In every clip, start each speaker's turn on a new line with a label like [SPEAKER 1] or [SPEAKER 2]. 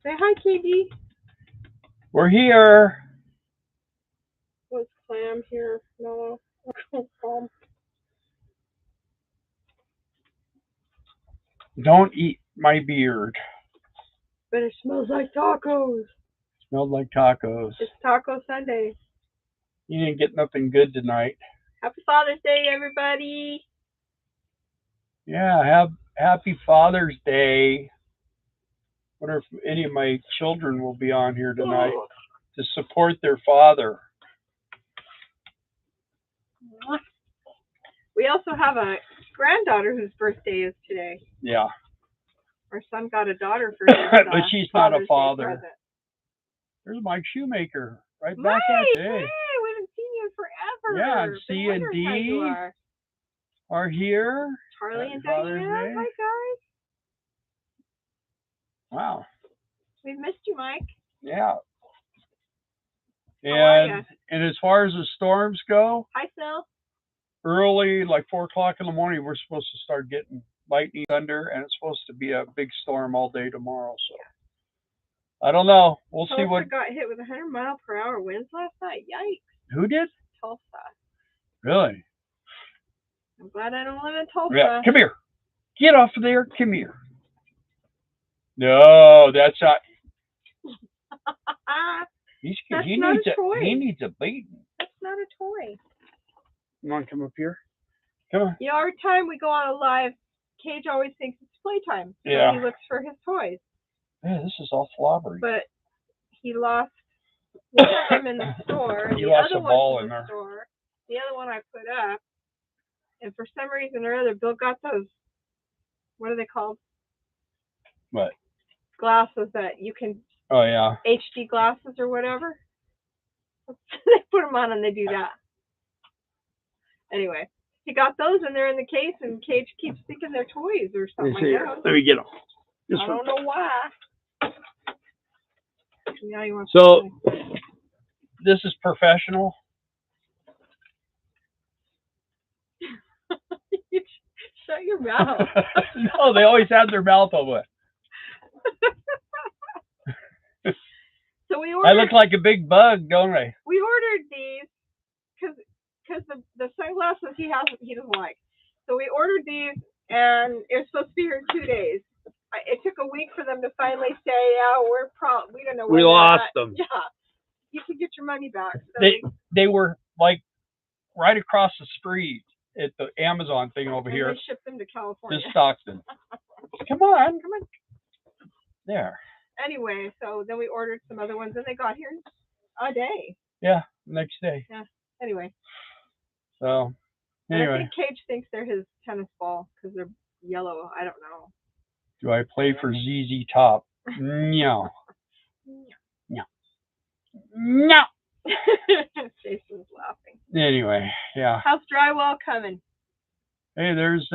[SPEAKER 1] Say hi, KB.
[SPEAKER 2] We're here.
[SPEAKER 1] Was Clam here? No.
[SPEAKER 2] Don't eat my beard.
[SPEAKER 1] But it smells like tacos.
[SPEAKER 2] Smelled like tacos.
[SPEAKER 1] It's Taco Sunday.
[SPEAKER 2] You didn't get nothing good tonight.
[SPEAKER 1] Happy Father's Day, everybody.
[SPEAKER 2] Yeah, happy Father's Day. Wonder if any of my children will be on here tonight to support their father.
[SPEAKER 1] We also have a granddaughter whose birthday is today.
[SPEAKER 2] Yeah.
[SPEAKER 1] Our son got a daughter for his
[SPEAKER 2] but she's not a father.
[SPEAKER 1] Present.
[SPEAKER 2] There's Mike Shoemaker right
[SPEAKER 1] Mike,
[SPEAKER 2] back at you.
[SPEAKER 1] hey, we haven't seen you in forever.
[SPEAKER 2] Yeah, and C and D are here.
[SPEAKER 1] Charlie and Diana. Hi, guys.
[SPEAKER 2] Wow.
[SPEAKER 1] We've missed you, Mike.
[SPEAKER 2] Yeah.
[SPEAKER 1] And
[SPEAKER 2] as far as the storms go,
[SPEAKER 1] hi, Phil.
[SPEAKER 2] Early, like 4 o'clock in the morning, we're supposed to start getting lightning, thunder, and it's supposed to be a big storm all day tomorrow. So I don't know. We'll see what.
[SPEAKER 1] Got hit with 100-mile-per-hour winds last night. Yikes!
[SPEAKER 2] Who did?
[SPEAKER 1] Tulsa.
[SPEAKER 2] Really?
[SPEAKER 1] I'm glad I don't live in Tulsa.
[SPEAKER 2] Yeah. Come here. Get off of there. Come here. No, that's not. He needs a beating.
[SPEAKER 1] That's not a toy.
[SPEAKER 2] You want to come up here? Come on.
[SPEAKER 1] You know, every time we go on a live, Cage always thinks it's playtime. So
[SPEAKER 2] yeah.
[SPEAKER 1] He looks for his toys.
[SPEAKER 2] Yeah, this is all slobbery.
[SPEAKER 1] But he lost one of them in the store.
[SPEAKER 2] He lost a ball in there.
[SPEAKER 1] Store. The other one I put up. And for some reason or other, Bill got those, what are they called?
[SPEAKER 2] What?
[SPEAKER 1] Glasses that you can,
[SPEAKER 2] oh yeah,
[SPEAKER 1] HD glasses or whatever. They put them on and they do that. Anyway, he got those and they're in the case, and Cage keeps thinking they're toys or something like that.
[SPEAKER 2] Let me get them.
[SPEAKER 1] I don't know why. Now you want
[SPEAKER 2] so, this is professional.
[SPEAKER 1] Shut your mouth.
[SPEAKER 2] No, they always have their mouth open.
[SPEAKER 1] So
[SPEAKER 2] I look like a big bug, don't I?
[SPEAKER 1] We ordered these because the sunglasses he doesn't like. So we ordered these, and it was supposed to be here in 2 days. It took a week for them to finally say, "Yeah, we don't know."
[SPEAKER 2] We lost them.
[SPEAKER 1] Yeah, you can get your money back.
[SPEAKER 2] So they were like right across the street at the Amazon thing over here.
[SPEAKER 1] They shipped them to California.
[SPEAKER 2] To Stockton. Come on. There.
[SPEAKER 1] Anyway, so then we ordered some other ones, and they got here in a day.
[SPEAKER 2] Yeah, next day.
[SPEAKER 1] Yeah. Anyway.
[SPEAKER 2] So, anyway.
[SPEAKER 1] I think Cage thinks they're his tennis ball because they're yellow. I don't know.
[SPEAKER 2] Do I play for ZZ Top? No. No. No.
[SPEAKER 1] Jason's laughing.
[SPEAKER 2] Anyway, yeah.
[SPEAKER 1] How's drywall coming?
[SPEAKER 2] Hey, there's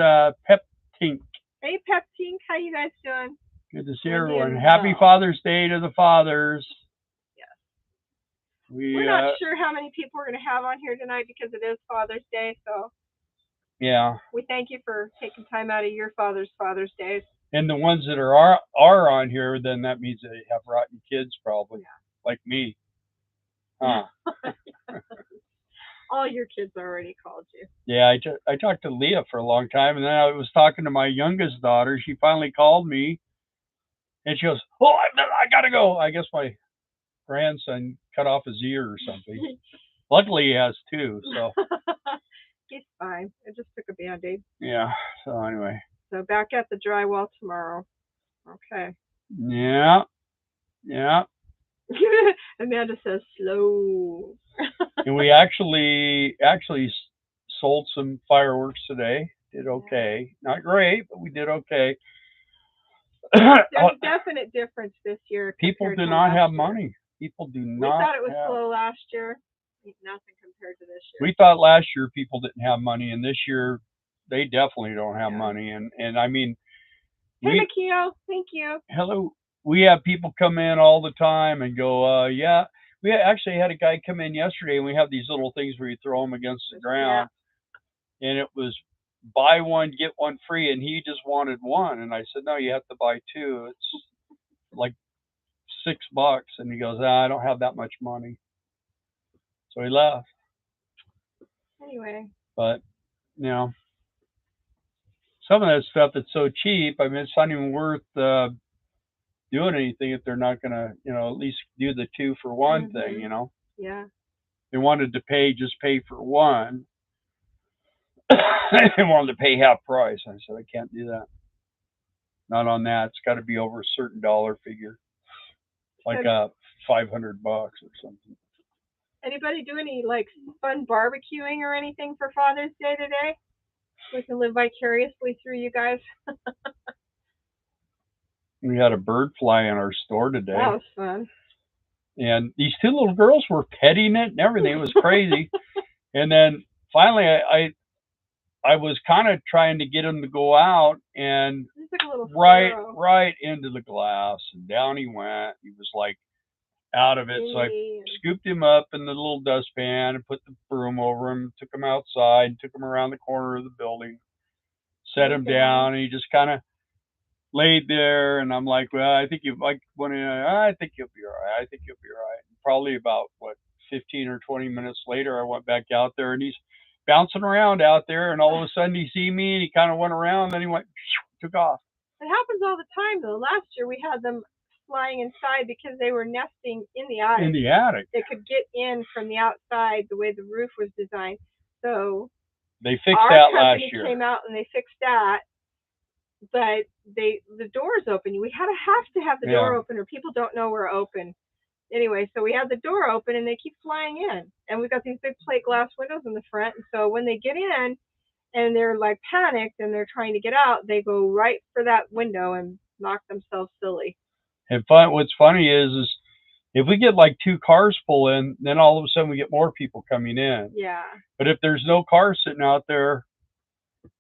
[SPEAKER 2] Pep Tink.
[SPEAKER 1] Hey, Pep Tink. How you guys doing?
[SPEAKER 2] Good to see everyone. Happy Father's Day to the fathers.
[SPEAKER 1] Yes.
[SPEAKER 2] We're
[SPEAKER 1] not sure how many people we're going to have on here tonight because it is Father's Day. So
[SPEAKER 2] yeah.
[SPEAKER 1] We thank you for taking time out of your Father's Days.
[SPEAKER 2] And the ones that are on here, then that means they have rotten kids probably, like me. Huh.
[SPEAKER 1] All your kids already called you.
[SPEAKER 2] Yeah, I talked to Leah for a long time, and then I was talking to my youngest daughter. She finally called me. And she goes, "Oh, I gotta go." I guess my grandson cut off his ear or something. Luckily, he has two, so.
[SPEAKER 1] He's fine. It just took a Band-Aid.
[SPEAKER 2] Yeah, so anyway.
[SPEAKER 1] So back at the drywall tomorrow. Okay.
[SPEAKER 2] Yeah. Yeah.
[SPEAKER 1] Amanda says slow.
[SPEAKER 2] And we actually sold some fireworks today. Did okay. Not great, but we did okay.
[SPEAKER 1] There's a definite difference this year.
[SPEAKER 2] People do not have money. People do not.
[SPEAKER 1] We thought it was slow last year. Nothing compared to this year.
[SPEAKER 2] We thought last year people didn't have money, and this year they definitely don't have money. And I mean,
[SPEAKER 1] hey, Makio, thank you.
[SPEAKER 2] Hello. We have people come in all the time and go, yeah. We actually had a guy come in yesterday, and we have these little things where you throw them against the ground, and it was buy one, get one free, and he just wanted one. And I said, no, you have to buy two. It's like $6. And he goes, I don't have that much money. So he left.
[SPEAKER 1] Anyway.
[SPEAKER 2] But, you know, some of that stuff that's so cheap, I mean, it's not even worth doing anything if they're not going to, you know, at least do the 2-for-1 thing, you know.
[SPEAKER 1] Yeah.
[SPEAKER 2] They wanted to just pay for one. They wanted to pay half price. I said, I can't do that. Not on that. It's got to be over a certain dollar figure, like $500 or something.
[SPEAKER 1] Anybody do any like fun barbecuing or anything for Father's Day today? We can live vicariously through you guys.
[SPEAKER 2] We had a bird fly in our store today.
[SPEAKER 1] That was fun.
[SPEAKER 2] And these 2 little girls were petting it and everything. It was crazy. And then finally, I was kind of trying to get him to go out, and
[SPEAKER 1] like
[SPEAKER 2] right into the glass, and down he went. He was like out of it. So I scooped him up in the little dustpan and put the broom over him, took him outside, took him around the corner of the building, set him down, and he just kind of laid there. And I'm like, well, I think you'll be all right. I think you'll be all right. And probably about 15 or 20 minutes later, I went back out there, and he's bouncing around out there, and all of a sudden he see me, and he kind of went around, then he went, took off.
[SPEAKER 1] It happens all the time, though. Last year we had them flying inside because they were nesting in the attic.
[SPEAKER 2] In the attic.
[SPEAKER 1] They could get in from the outside the way the roof was designed. So
[SPEAKER 2] they fixed that last year.
[SPEAKER 1] Our company came out and they fixed that, but the door's open. We have to have the door open, or people don't know we're open. Anyway, so we had the door open, and they keep flying in. And we've got these big plate glass windows in the front. And so when they get in and they're like panicked and they're trying to get out, they go right for that window and knock themselves silly.
[SPEAKER 2] And what's funny is if we get like 2 cars pull in, then all of a sudden we get more people coming in.
[SPEAKER 1] Yeah.
[SPEAKER 2] But if there's no car sitting out there,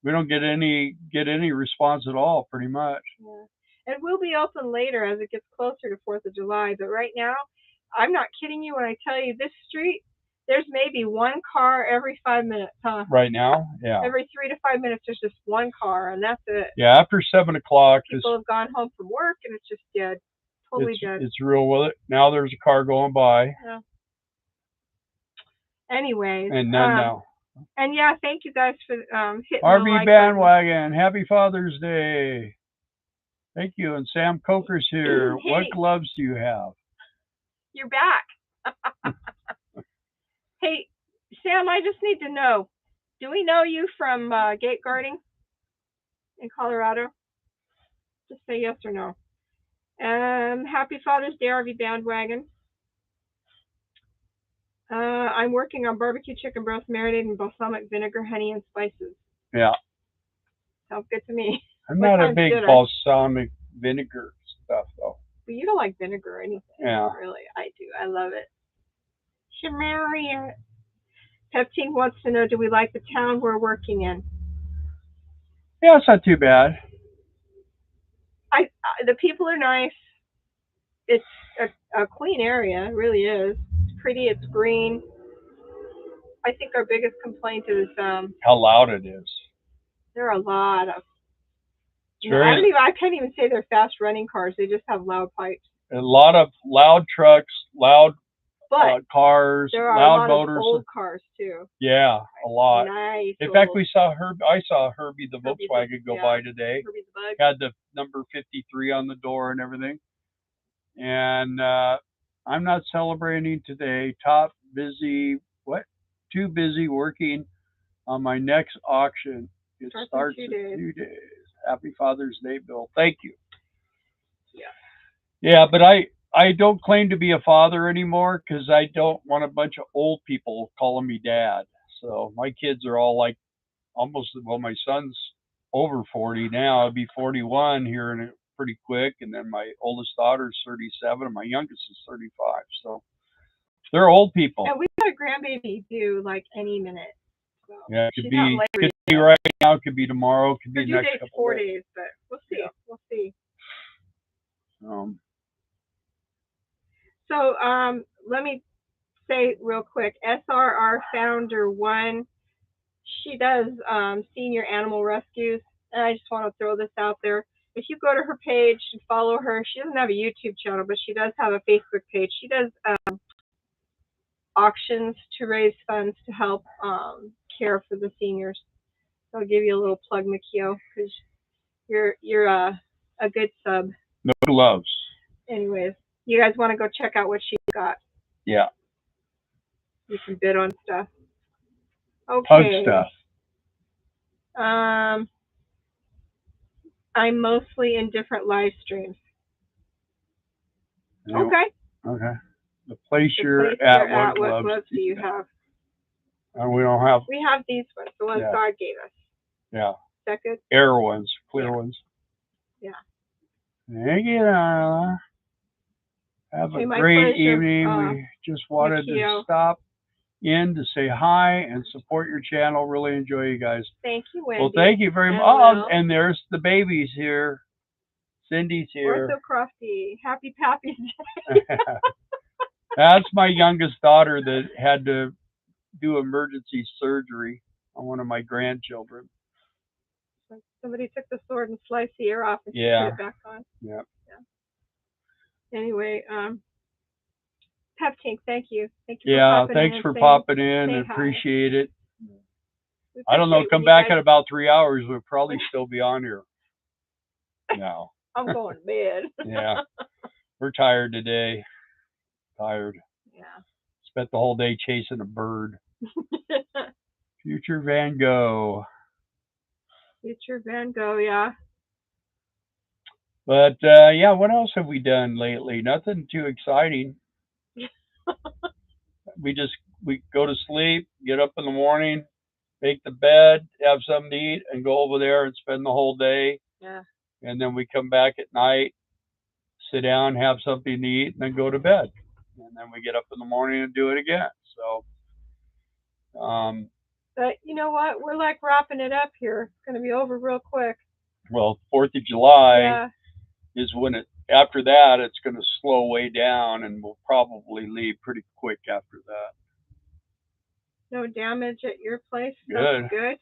[SPEAKER 2] we don't get any response at all, pretty much.
[SPEAKER 1] Yeah. And we'll be open later as it gets closer to 4th of July. But right now, I'm not kidding you when I tell you this street, there's maybe 1 car every 5 minutes, huh?
[SPEAKER 2] Right now? Yeah.
[SPEAKER 1] Every 3 to 5 minutes, there's just 1 car, and that's it.
[SPEAKER 2] Yeah, after 7 o'clock.
[SPEAKER 1] People have gone home from work, and it's just dead. Totally dead.
[SPEAKER 2] It's real with it. Now there's a car going by.
[SPEAKER 1] Yeah. Anyways.
[SPEAKER 2] And then now.
[SPEAKER 1] And yeah, thank you guys for hitting
[SPEAKER 2] RV
[SPEAKER 1] the like
[SPEAKER 2] Bandwagon. Happy Father's Day. Thank you. And Sam Coker's here.
[SPEAKER 1] Hey.
[SPEAKER 2] What gloves do you have?
[SPEAKER 1] You're back. Hey, Sam, I just need to know, do we know you from gate guarding in Colorado? Just say yes or no. Happy Father's Day, RV Bandwagon. I'm working on barbecue chicken breast marinated in balsamic vinegar, honey, and spices.
[SPEAKER 2] Yeah.
[SPEAKER 1] Sounds good to me.
[SPEAKER 2] I'm not a big balsamic vinegar stuff, though.
[SPEAKER 1] But you don't like vinegar or anything.
[SPEAKER 2] Yeah.
[SPEAKER 1] Really, I do. I love it. Shamaria. Peptine wants to know, do we like the town we're working in?
[SPEAKER 2] Yeah, it's not too bad.
[SPEAKER 1] The people are nice. It's a clean area. It really is. It's pretty. It's green. I think our biggest complaint is
[SPEAKER 2] how loud it is.
[SPEAKER 1] There are a lot of. I can't even say they're fast running cars. They just have loud pipes.
[SPEAKER 2] A lot of loud trucks, loud cars,
[SPEAKER 1] there are
[SPEAKER 2] loud
[SPEAKER 1] a lot
[SPEAKER 2] motors.
[SPEAKER 1] Of old cars too.
[SPEAKER 2] Yeah, a lot.
[SPEAKER 1] Nice.
[SPEAKER 2] In fact, I saw Herbie the Volkswagen go by today.
[SPEAKER 1] Herbie the Bug.
[SPEAKER 2] Had the number 53 on the door and everything. And I'm not celebrating today. Too busy working on my next auction. It starts in 2 days. Happy Father's Day, Bill. Thank you. Yeah, but I don't claim to be a father anymore because I don't want a bunch of old people calling me dad. So my kids are all like my son's over 40 now. I'll be 41 here in pretty quick. And then my oldest daughter's 37 and my youngest is 35. So they're old people.
[SPEAKER 1] And we've got a grandbaby due like any minute. So
[SPEAKER 2] yeah, it could be right now, it could be tomorrow, it could be next couple
[SPEAKER 1] 4 days, but we'll see.
[SPEAKER 2] Yeah.
[SPEAKER 1] We'll see.
[SPEAKER 2] So
[SPEAKER 1] let me say real quick, SRR Founder 1, she does senior animal rescues, and I just want to throw this out there. if you go to her page and follow her, she doesn't have a YouTube channel, but she does have a Facebook page. She does auctions to raise funds to help care for the seniors. So I'll give you a little plug, Mikio, because you're a good sub.
[SPEAKER 2] No gloves.
[SPEAKER 1] Anyways, you guys want to go check out what she got?
[SPEAKER 2] Yeah.
[SPEAKER 1] You can bid on stuff. Okay.
[SPEAKER 2] Pug stuff.
[SPEAKER 1] I'm mostly in different live streams.
[SPEAKER 2] Anyway,
[SPEAKER 1] okay.
[SPEAKER 2] Okay. The place you're at, what gloves
[SPEAKER 1] do you have?
[SPEAKER 2] We don't have.
[SPEAKER 1] We have these ones, the ones God gave us.
[SPEAKER 2] Yeah.
[SPEAKER 1] Is that good?
[SPEAKER 2] Air ones, clear ones.
[SPEAKER 1] Yeah.
[SPEAKER 2] Thank you, Darla. Have a great evening. We just wanted to stop in to say hi and support your channel. Really enjoy you guys.
[SPEAKER 1] Thank you, Wendy.
[SPEAKER 2] Well, thank you very much. Oh, and there's the babies here. Cindy's here.
[SPEAKER 1] Ortho Crofty. Happy Pappy's
[SPEAKER 2] Day. That's my youngest daughter that had to do emergency surgery on one of my grandchildren.
[SPEAKER 1] Somebody took the sword and sliced the ear off and she put it back on.
[SPEAKER 2] Yeah.
[SPEAKER 1] Anyway, Pep Tank, thank you. Thank you.
[SPEAKER 2] Thanks for popping in. Appreciate it. I don't know. Come back in about 3 hours. We'll probably still be on here. No.
[SPEAKER 1] I'm going to bed.
[SPEAKER 2] Yeah. We're tired today. Tired.
[SPEAKER 1] Yeah.
[SPEAKER 2] Spent the whole day chasing a bird. Future Van Gogh.
[SPEAKER 1] Future Van Gogh, yeah.
[SPEAKER 2] But what else have we done lately? Nothing too exciting. We go to sleep, get up in the morning, make the bed, have something to eat, and go over there and spend the whole day.
[SPEAKER 1] Yeah.
[SPEAKER 2] And then we come back at night, sit down, have something to eat, and then go to bed. And then we get up in the morning and do it again. So,
[SPEAKER 1] but you know what? We're like wrapping it up here. It's going to be over real quick.
[SPEAKER 2] Well, 4th of July is when after that, it's going to slow way down, and we'll probably leave pretty quick after that.
[SPEAKER 1] No damage at your place?
[SPEAKER 2] Good.
[SPEAKER 1] That's good.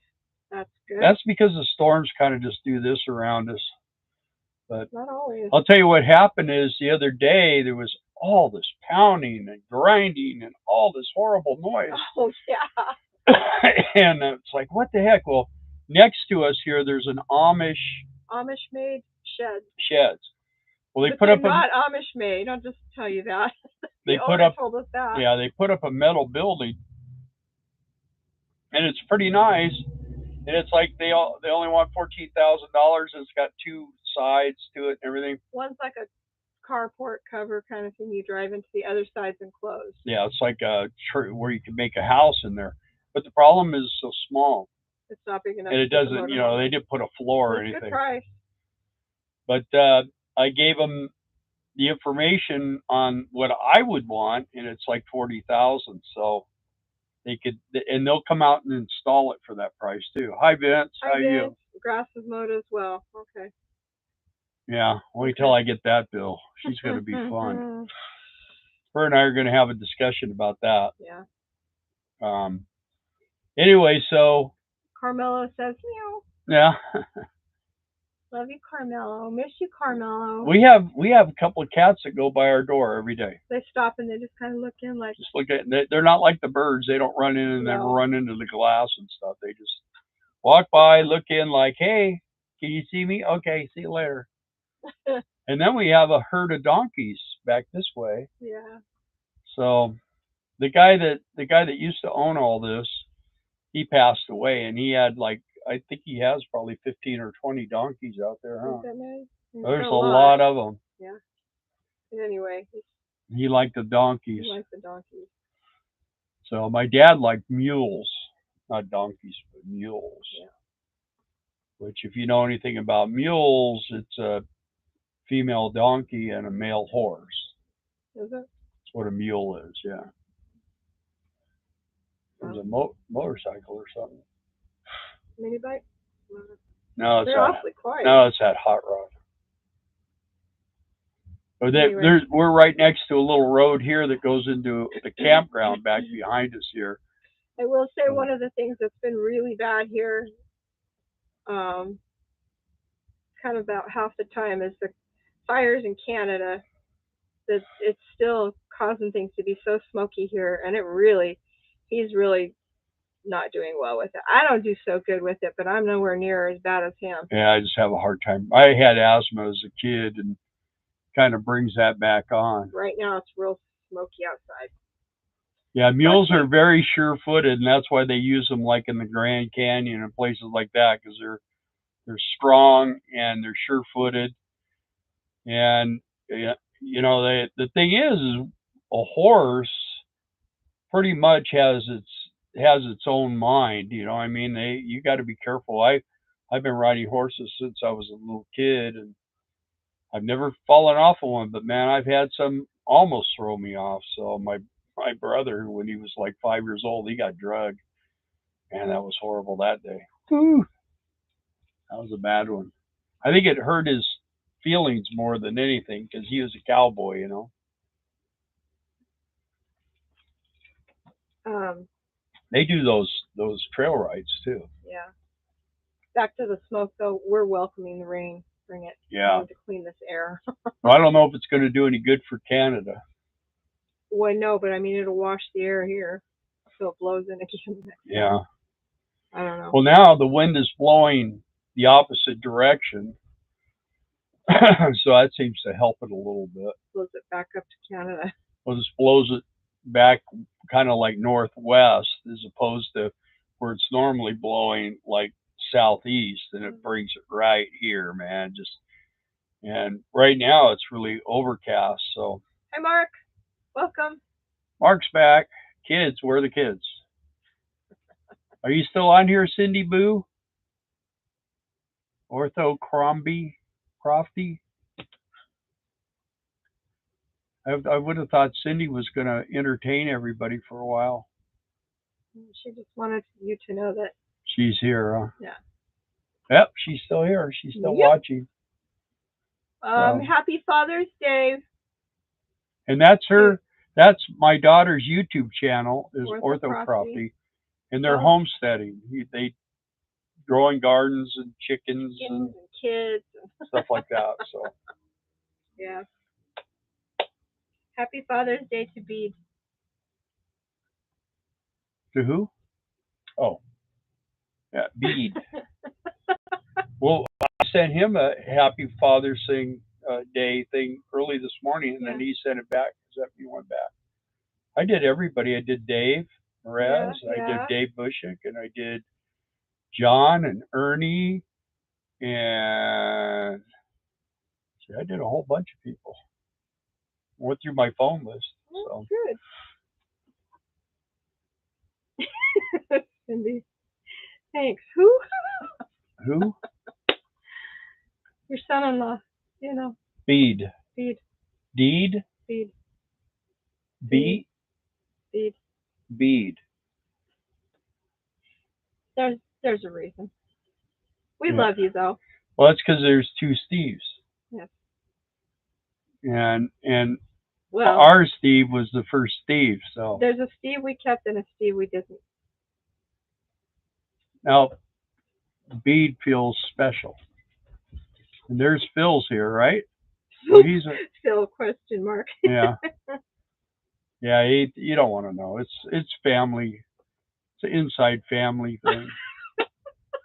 [SPEAKER 1] That's good.
[SPEAKER 2] That's because the storms kind of just do this around us. But
[SPEAKER 1] not always.
[SPEAKER 2] I'll tell you what happened is the other day there was all this pounding and grinding and all this horrible noise.
[SPEAKER 1] Oh, yeah.
[SPEAKER 2] And it's like, what the heck? Well, next to us here, there's an
[SPEAKER 1] Amish-made
[SPEAKER 2] sheds. Well, they put
[SPEAKER 1] they're
[SPEAKER 2] up
[SPEAKER 1] not Amish-made. I'll just tell you that.
[SPEAKER 2] They
[SPEAKER 1] put up. Told us that.
[SPEAKER 2] Yeah, they put up a metal building, and it's pretty nice. And it's like they only want $14,000. It's got 2 sides to it and everything.
[SPEAKER 1] One's like a carport cover kind of thing. You drive into, the other side's enclosed.
[SPEAKER 2] Yeah, it's like where you can make a house in there. But the problem is it's so small.
[SPEAKER 1] It's not big enough.
[SPEAKER 2] And it doesn't, they didn't put a floor or anything.
[SPEAKER 1] Good price.
[SPEAKER 2] But I gave them the information on what I would want, and it's like $40,000. So they could, and they'll come out and install it for that price too. Hi, Vince. How are you?
[SPEAKER 1] Grass is mowed as well. Okay.
[SPEAKER 2] Yeah. Wait till I get that bill. She's going to be fun. Her and I are going to have a discussion about that.
[SPEAKER 1] Yeah.
[SPEAKER 2] Anyway, so.
[SPEAKER 1] Carmelo says, meow.
[SPEAKER 2] Yeah.
[SPEAKER 1] Love you, Carmelo. Miss you, Carmelo.
[SPEAKER 2] We have a couple of cats that go by our door every day.
[SPEAKER 1] They stop and they just kind of look in like.
[SPEAKER 2] Just look at. They're not like the birds. They don't run in and never run into the glass and stuff. They just walk by, look in, like, hey, can you see me? Okay, see you later. And then we have a herd of donkeys back this way.
[SPEAKER 1] Yeah.
[SPEAKER 2] So the guy that used to own all this, he passed away, and he had I think he has probably 15 or 20 donkeys out there, huh? There's a lot of them.
[SPEAKER 1] Yeah. But anyway.
[SPEAKER 2] He liked the donkeys.
[SPEAKER 1] He liked the donkeys.
[SPEAKER 2] So my dad liked mules, not donkeys, but mules.
[SPEAKER 1] Yeah.
[SPEAKER 2] Which, if you know anything about mules, it's a female donkey and a male horse.
[SPEAKER 1] Is it?
[SPEAKER 2] That's what a mule is, yeah. It's a motorcycle or something.
[SPEAKER 1] Mini bike?
[SPEAKER 2] No,
[SPEAKER 1] they're awfully quiet.
[SPEAKER 2] No, it's that hot rod. But
[SPEAKER 1] Anyway.
[SPEAKER 2] We're right next to a little road here that goes into the campground back behind us here.
[SPEAKER 1] I will say one of the things that's been really bad here kind of about half the time is the fires in Canada. That it's still causing things to be so smoky here, and he's really not doing well with it. I don't do so good with it, but I'm nowhere near as bad as him.
[SPEAKER 2] Yeah, I just have a hard time. I had asthma as a kid, and kind of brings that back on.
[SPEAKER 1] Right now, it's real smoky outside.
[SPEAKER 2] Yeah, mules are very sure-footed, and that's why they use them like in the Grand Canyon and places like that, because they're strong and they're sure-footed. And you know, the thing is a horse pretty much has its own mind. You know, I mean, you got to be careful. I've been riding horses since I was a little kid, and I've never fallen off of one. But man, I've had some almost throw me off. So my brother, when he was like 5 years old, he got drugged, and that was horrible that day. Whew. That was a bad one. I think it hurt his feelings more than anything because he was a cowboy, you know. They do those trail rides too.
[SPEAKER 1] Yeah. Back to the smoke though, we're welcoming the rain. Bring it.
[SPEAKER 2] Yeah.
[SPEAKER 1] To clean this air.
[SPEAKER 2] Well, I don't know if it's going to do any good for Canada.
[SPEAKER 1] Well, no, but I mean it'll wash the air here, so it blows in again.
[SPEAKER 2] Yeah.
[SPEAKER 1] I don't know.
[SPEAKER 2] Well, now the wind is blowing the opposite direction, so that seems to help it a little bit.
[SPEAKER 1] Blows it back up to Canada.
[SPEAKER 2] Well, this blows it back kind of like northwest as opposed to where it's normally blowing like southeast, and it brings it right here, man. And right now it's really overcast. So
[SPEAKER 1] hi, Mark, welcome.
[SPEAKER 2] Mark's back. Kids, where are the kids? Are you still on here, Cindy Boo? Ortho Crofty? I would have thought Cindy was going to entertain everybody for a while.
[SPEAKER 1] She just wanted you to know that
[SPEAKER 2] she's here, huh?
[SPEAKER 1] Yeah.
[SPEAKER 2] Yep, she's still here. She's still watching.
[SPEAKER 1] Happy Father's Day.
[SPEAKER 2] And that's her. That's my daughter's YouTube channel is Ortho Crofty, and they're homesteading. They growing gardens and chickens and
[SPEAKER 1] kids
[SPEAKER 2] stuff like that. So
[SPEAKER 1] yeah. Happy Father's Day to Bede.
[SPEAKER 2] To who? Oh, yeah, Bede. Well, I sent him a Happy Father's Day thing early this morning, and then he sent it back. Because he went back. I did everybody. I did Dave Perez. I did Dave Bushik, and I did John and Ernie, and I did a whole bunch of people. Went through my phone list. So
[SPEAKER 1] good. Cindy. Thanks. Who?
[SPEAKER 2] Who?
[SPEAKER 1] Your son-in-law. You know.
[SPEAKER 2] Bede.
[SPEAKER 1] Bede.
[SPEAKER 2] Deed.
[SPEAKER 1] Bede.
[SPEAKER 2] Bede.
[SPEAKER 1] Bede.
[SPEAKER 2] Bede.
[SPEAKER 1] There's a reason. We love you though.
[SPEAKER 2] Well, that's because there's two Steves.
[SPEAKER 1] Yes.
[SPEAKER 2] And
[SPEAKER 1] well,
[SPEAKER 2] our Steve was the first Steve. So
[SPEAKER 1] there's a Steve we kept and a Steve we didn't.
[SPEAKER 2] Now, Bede feels special. And there's Phil's here, right? Well, he's
[SPEAKER 1] Phil ?
[SPEAKER 2] Yeah. Yeah, you don't want to know. It's family. It's an inside family thing.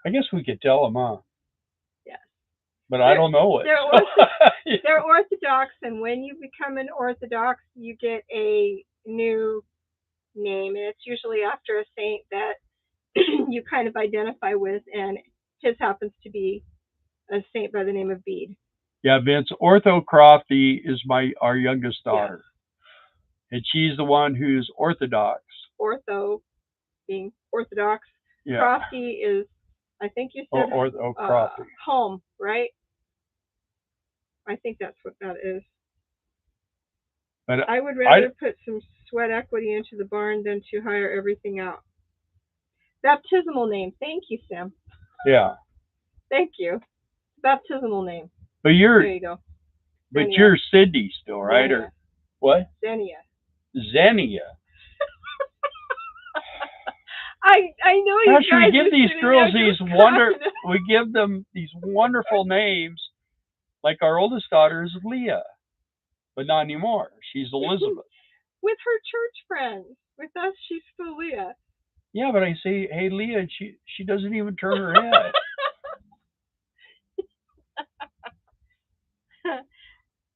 [SPEAKER 2] I guess we could tell them, huh?
[SPEAKER 1] Yes.
[SPEAKER 2] But I don't know it.
[SPEAKER 1] They're Orthodox, and when you become an Orthodox, you get a new name, and it's usually after a saint that you kind of identify with, and his happens to be a saint by the name of Bede.
[SPEAKER 2] Yeah, Vince. Ortho Crofty is our youngest daughter.
[SPEAKER 1] Yes.
[SPEAKER 2] And she's the one who's Orthodox.
[SPEAKER 1] Ortho being Orthodox.
[SPEAKER 2] Yeah.
[SPEAKER 1] Crofty is, I think you said
[SPEAKER 2] Crofty.
[SPEAKER 1] Home, right? I think that's what that is. But I would rather put some sweat equity into the barn than to hire everything out. Baptismal name. Thank you, Sam.
[SPEAKER 2] Yeah.
[SPEAKER 1] Thank you. Baptismal name.
[SPEAKER 2] But
[SPEAKER 1] there you go.
[SPEAKER 2] But you're Cindy still, right?
[SPEAKER 1] Xenia.
[SPEAKER 2] Or what?
[SPEAKER 1] Xenia. I know you
[SPEAKER 2] guys. We give these girls we give them these wonderful names, Like our oldest daughter is Leah, but not anymore. She's Elizabeth.
[SPEAKER 1] With her church friends. With us, she's still Leah.
[SPEAKER 2] Yeah, but I say, hey, Leah, and she doesn't even turn her head.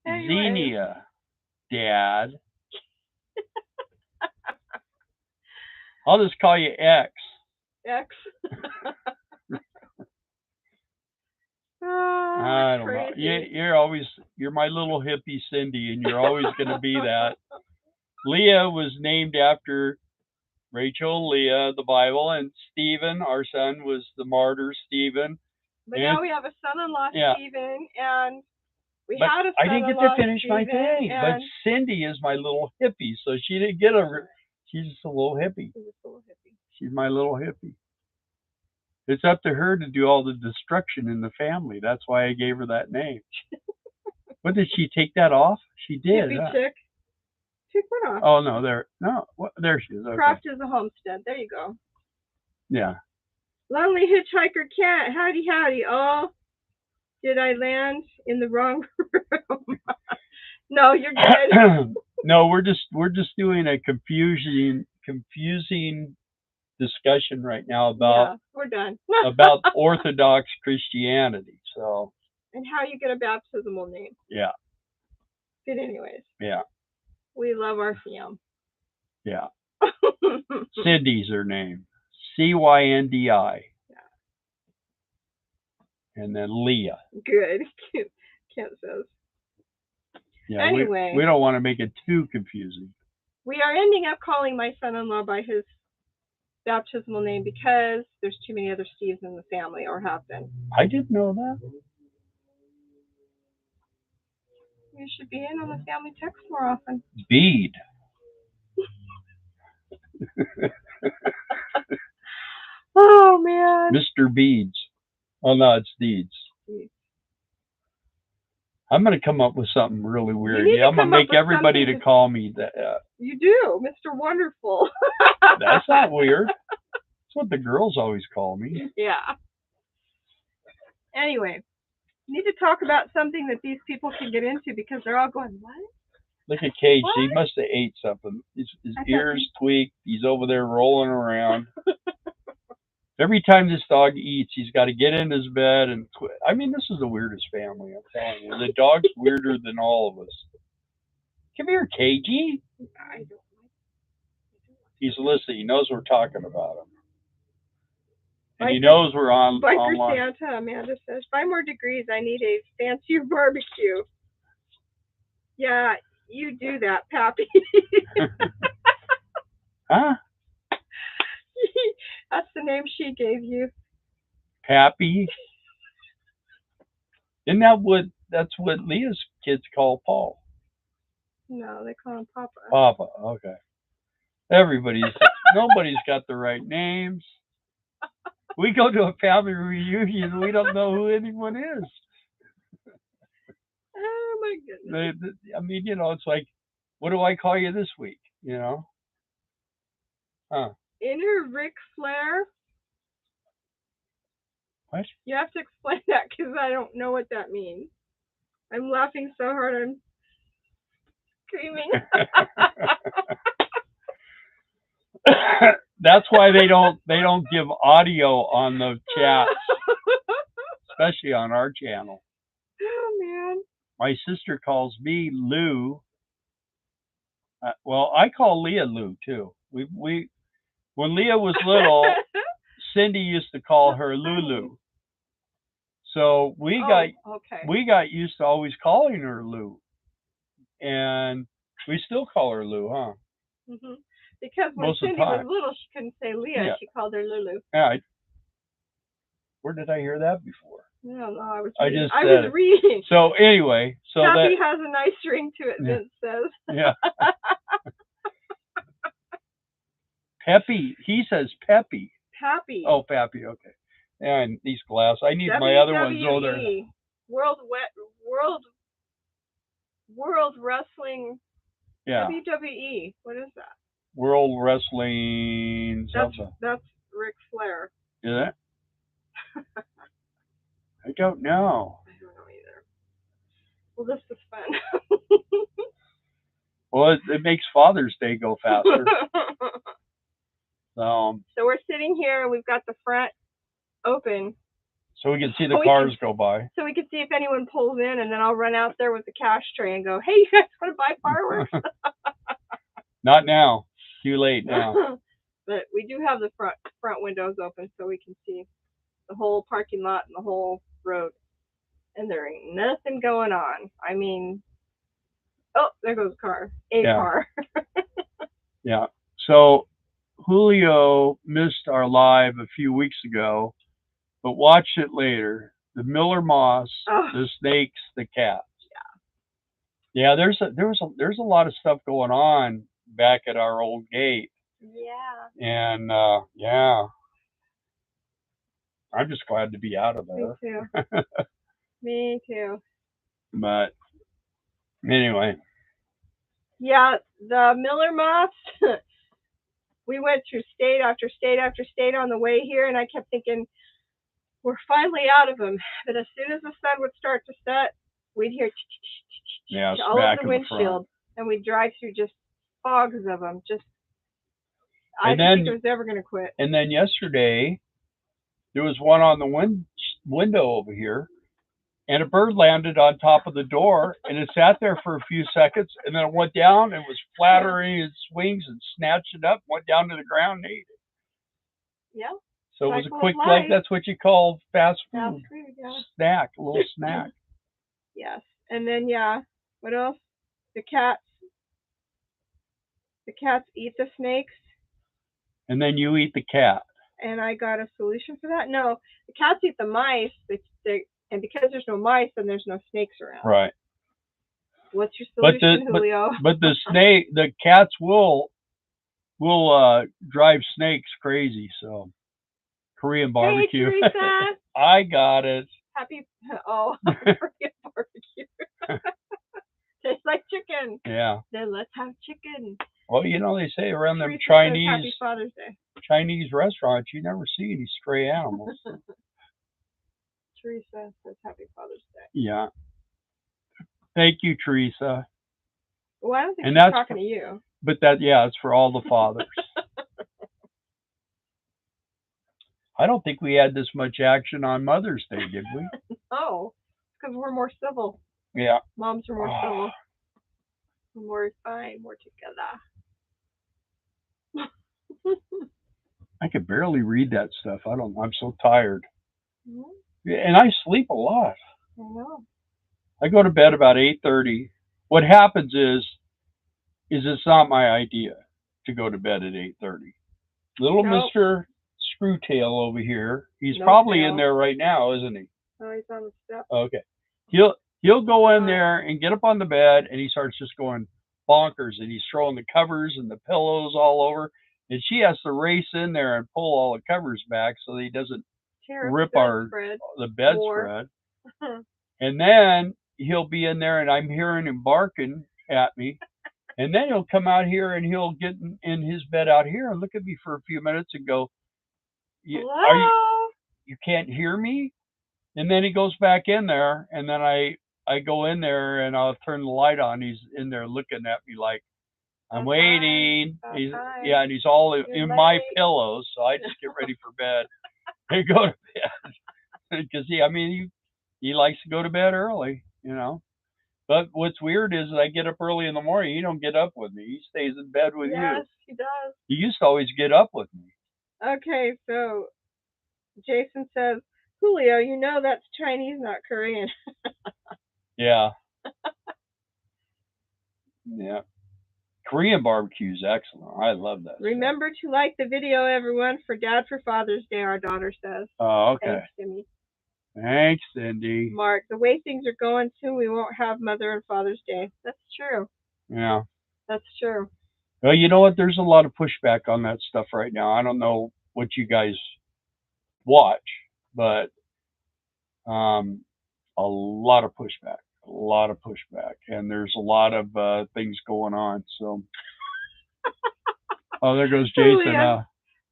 [SPEAKER 1] Anyway.
[SPEAKER 2] Xenia, Dad. I'll just call you X.
[SPEAKER 1] X.
[SPEAKER 2] I don't know. You're my little hippie Cindy, and you're always going to be that. Leah was named after Rachel, Leah, the Bible, and Stephen, our son, was the martyr Stephen.
[SPEAKER 1] But now we have a son-in-law, Stephen, and we had a son-in-law,
[SPEAKER 2] I didn't get to finish my
[SPEAKER 1] Stephen,
[SPEAKER 2] thing. But Cindy is my little hippie, so she didn't get she's just a little hippie. She's my little hippie. It's up to her to do all the destruction in the family. That's why I gave her that name. What, did she take that off? She did.
[SPEAKER 1] Hippie chick. Took what off?
[SPEAKER 2] Oh, no, there she is. Okay.
[SPEAKER 1] Craft is a homestead. There you go.
[SPEAKER 2] Yeah.
[SPEAKER 1] Lonely hitchhiker cat. Howdy, howdy. Oh, did I land in the wrong room? No, you're good.
[SPEAKER 2] No, we're just doing a confusing discussion right now about
[SPEAKER 1] we're done.
[SPEAKER 2] about Orthodox Christianity. So.
[SPEAKER 1] And how you get a baptismal name.
[SPEAKER 2] Yeah.
[SPEAKER 1] Good anyways.
[SPEAKER 2] Yeah.
[SPEAKER 1] We love our fam.
[SPEAKER 2] Yeah. Cindy's her name. Cyndi. Yeah. And then Leah.
[SPEAKER 1] Good. Kent says.
[SPEAKER 2] Yeah,
[SPEAKER 1] anyway.
[SPEAKER 2] We don't want to make it too confusing.
[SPEAKER 1] We are ending up calling my son-in-law by his baptismal name because there's too many other Steves in the family, or have been.
[SPEAKER 2] I didn't know that.
[SPEAKER 1] You should be in on the family text more often.
[SPEAKER 2] Bede.
[SPEAKER 1] Oh, man.
[SPEAKER 2] Mr. Beads. Oh, no, it's Deeds. I'm going to come up with something really weird. Yeah, I'm going to make everybody to call me that.
[SPEAKER 1] You do, Mr. Wonderful.
[SPEAKER 2] That's not weird. That's what the girls always call me.
[SPEAKER 1] Yeah. Anyway, we need to talk about something that these people can get into because they're all going, what?
[SPEAKER 2] Look at Cage. What? He must have ate something. His ears tweaked. He's over there rolling around. Every time this dog eats, he's got to get in his bed and quit. I mean, this is the weirdest family, I'm telling you. The dog's weirder than all of us. Come here, Cagey.
[SPEAKER 1] I don't like.
[SPEAKER 2] He's listening. He knows we're talking about him. And he knows we're on
[SPEAKER 1] Biker
[SPEAKER 2] online.
[SPEAKER 1] Santa, Amanda says, 5 more degrees. I need a fancier barbecue. Yeah, you do that, Pappy.
[SPEAKER 2] Huh?
[SPEAKER 1] That's the name she gave you.
[SPEAKER 2] Pappy. Isn't that's what Leah's kids call Paul?
[SPEAKER 1] No, they call him Papa.
[SPEAKER 2] Papa, okay. Nobody's got the right names. We go to a family reunion and we don't know who anyone is.
[SPEAKER 1] Oh my goodness.
[SPEAKER 2] I mean, it's like, what do I call you this week? Huh.
[SPEAKER 1] Inner Ric Flair.
[SPEAKER 2] What?
[SPEAKER 1] You have to explain that because I don't know what that means. I'm laughing so hard I'm screaming.
[SPEAKER 2] That's why they don't give audio on the chat, especially on our channel.
[SPEAKER 1] Oh man.
[SPEAKER 2] My sister calls me Lou. Well, I call Leah Lou too. When Leah was little, Cindy used to call her Lulu. So we got used to always calling her Lou, and we still call her Lou, huh?
[SPEAKER 1] Mm-hmm. Because when Cindy was little, she couldn't say Leah. Yeah. She called her Lulu.
[SPEAKER 2] Yeah. Where did I hear that before?
[SPEAKER 1] I don't know. I was
[SPEAKER 2] reading. So anyway,
[SPEAKER 1] Pappy has a nice ring to it. Vince says.
[SPEAKER 2] Yeah. Peppy. He says Peppy.
[SPEAKER 1] Pappy.
[SPEAKER 2] Oh, Pappy. Okay. And these glasses. I need my other ones older.
[SPEAKER 1] World Wrestling.
[SPEAKER 2] Yeah.
[SPEAKER 1] WWE. What is that?
[SPEAKER 2] World Wrestling.
[SPEAKER 1] That's Ric Flair.
[SPEAKER 2] Is it? I don't know.
[SPEAKER 1] I don't know either. Well, this was fun.
[SPEAKER 2] Well, it makes Father's Day go faster.
[SPEAKER 1] So we're sitting here and we've got the front open.
[SPEAKER 2] So we can see the cars go by.
[SPEAKER 1] So we can see if anyone pulls in, and then I'll run out there with the cash tray and go, "Hey, you guys want to buy fireworks?"
[SPEAKER 2] Not now. Too late now.
[SPEAKER 1] But we do have the front windows open so we can see the whole parking lot and the whole road. And there ain't nothing going on. I mean, oh, there goes a car. Car.
[SPEAKER 2] Yeah. So Julio missed our live a few weeks ago, but watched it later. The Miller moths, the snakes, the cats. Yeah. Yeah, there's a lot of stuff going on back at our old gate.
[SPEAKER 1] Yeah.
[SPEAKER 2] And yeah. I'm just glad to be out of there.
[SPEAKER 1] Me too. Me too.
[SPEAKER 2] But anyway.
[SPEAKER 1] Yeah, the Miller moths. We went through state after state after state on the way here, and I kept thinking, we're finally out of them. But as soon as the sun would start to set, we'd hear all over the windshield, and we'd drive through just fogs of them. I didn't think it was ever going to quit.
[SPEAKER 2] And then yesterday, there was one on the window over here, and a bird landed on top of the door, and it sat there for a few seconds, and then it went down and was flattering its wings and snatched it up, went down to the ground and ate it.
[SPEAKER 1] Yeah.
[SPEAKER 2] So it was a quick, like that's what you call fast food.
[SPEAKER 1] Fast food, yeah.
[SPEAKER 2] Snack, a little snack.
[SPEAKER 1] Yes. And then, yeah, what else? The cats eat the snakes.
[SPEAKER 2] And then you eat the cat.
[SPEAKER 1] And I got a solution for that. No, the cats eat the mice, and because there's no mice, then there's no snakes around.
[SPEAKER 2] Right.
[SPEAKER 1] What's your solution, Julio?
[SPEAKER 2] But the cats will drive snakes crazy. So Korean barbecue.
[SPEAKER 1] Hey, Teresa.
[SPEAKER 2] I got it.
[SPEAKER 1] Korean barbecue. Tastes like chicken.
[SPEAKER 2] Yeah.
[SPEAKER 1] Then let's have chicken.
[SPEAKER 2] Well, you know, they say around them
[SPEAKER 1] Happy Father's Day.
[SPEAKER 2] Chinese restaurants, you never see any stray animals.
[SPEAKER 1] Teresa says Happy Father's Day.
[SPEAKER 2] Yeah. Thank you, Teresa.
[SPEAKER 1] Well, I don't think she's talking to you.
[SPEAKER 2] But it's for all the fathers. I don't think we had this much action on Mother's Day, did we?
[SPEAKER 1] Oh, because we're more civil.
[SPEAKER 2] Yeah.
[SPEAKER 1] Moms are more civil. More fine, more together.
[SPEAKER 2] I could barely read that stuff. I'm so tired.
[SPEAKER 1] Mm-hmm.
[SPEAKER 2] And I sleep a lot.
[SPEAKER 1] I know.
[SPEAKER 2] I go to bed about 8:30. What happens is it's not my idea to go to bed at 8:30. Little Mr. Screwtail over here, he's probably in there right now, isn't he?
[SPEAKER 1] Oh, he's on the step.
[SPEAKER 2] Okay. He'll go in there and get up on the bed, and he starts just going bonkers, and he's throwing the covers and the pillows all over, and she has to race in there and pull all the covers back so that he doesn't rip the bedspread. And then he'll be in there, and I'm hearing him barking at me, and then he'll come out here and he'll get in his bed out here and look at me for a few minutes and go,
[SPEAKER 1] "Hello?
[SPEAKER 2] You can't hear me?" And then he goes back in there, and then I go in there and I'll turn the light on. He's in there looking at me like, I'm waiting. And he's all in my pillows, so I just get ready for bed and go to bed. Because he likes to go to bed early, you know. But what's weird is I get up early in the morning. He don't get up with me. He stays in bed with you.
[SPEAKER 1] Yes, he does.
[SPEAKER 2] He used to always get up with me.
[SPEAKER 1] Okay, so Jason says, Julio, you know that's Chinese, not Korean.
[SPEAKER 2] Yeah. Yeah. Korean barbecue is excellent. I love that.
[SPEAKER 1] Remember to like the video, everyone, for Dad for Father's Day, our daughter says.
[SPEAKER 2] Oh, okay.
[SPEAKER 1] Thanks, Timmy.
[SPEAKER 2] Thanks, Cindy.
[SPEAKER 1] Mark, the way things are going, too, we won't have Mother and Father's Day. That's true.
[SPEAKER 2] Yeah.
[SPEAKER 1] That's true.
[SPEAKER 2] Well, you know what? There's a lot of pushback on that stuff right now. I don't know what you guys watch, but a lot of pushback. A lot of pushback. And there's a lot of things going on. So, oh, there goes Jason.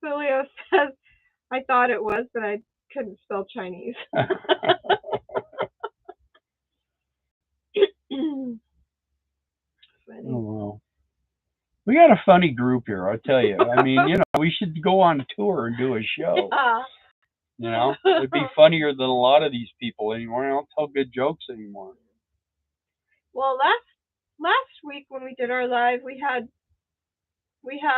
[SPEAKER 1] Julio says, I thought it was, but I couldn't spell Chinese.
[SPEAKER 2] Oh, well. We got a funny group here, I tell you. I mean, we should go on tour and do a show.
[SPEAKER 1] Yeah.
[SPEAKER 2] It'd be funnier than a lot of these people anymore. I don't tell good jokes anymore.
[SPEAKER 1] Well, last week when we did our live, we had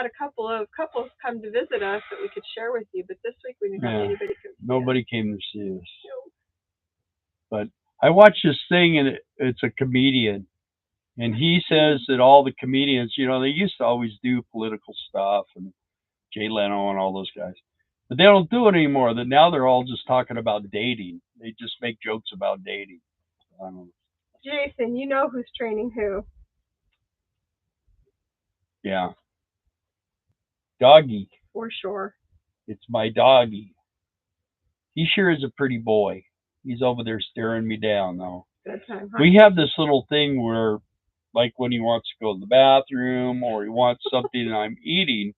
[SPEAKER 1] a couple of couples come to visit us that we could share with you, but this week we didn't have anybody come.
[SPEAKER 2] Nobody came to see us. But I watched this thing, and it's a comedian, and he says that all the comedians, they used to always do political stuff and Jay Leno and all those guys, but they don't do it anymore. That now they're all just talking about dating. They just make jokes about dating. I don't know.
[SPEAKER 1] Jason, you know who's training who?
[SPEAKER 2] Yeah. Doggy.
[SPEAKER 1] For sure.
[SPEAKER 2] It's my doggy. He sure is a pretty boy. He's over there staring me down, though.
[SPEAKER 1] Good time, huh?
[SPEAKER 2] We have this little thing where, like when he wants to go to the bathroom or he wants something and I'm eating,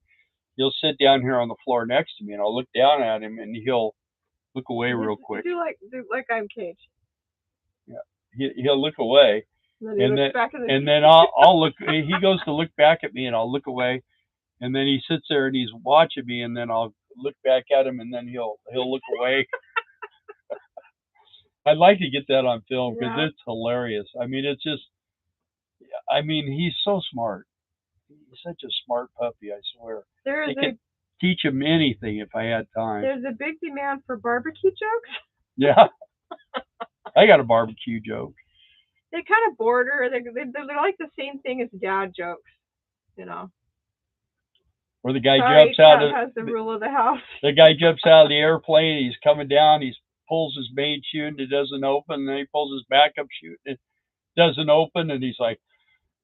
[SPEAKER 2] he'll sit down here on the floor next to me, and I'll look down at him, and he'll look away real quick.
[SPEAKER 1] Do like I'm Cage.
[SPEAKER 2] Yeah, he'll look away, and then I'll look. He goes to look back at me, and I'll look away, and then he sits there and he's watching me, and then I'll look back at him, and then he'll look away. I'd like to get that on film because it's hilarious. I mean, he's so smart. He's such a smart puppy, I swear. I could teach him anything if I had time.
[SPEAKER 1] There's a big demand for barbecue jokes.
[SPEAKER 2] Yeah. I got a barbecue joke.
[SPEAKER 1] They kind of border. They're like the same thing as dad jokes,
[SPEAKER 2] Where the guy jumps out of
[SPEAKER 1] has the rule of the house.
[SPEAKER 2] The guy jumps out of the airplane. He's coming down. He pulls his main chute and it doesn't open. And then he pulls his backup chute and it doesn't open. And he's like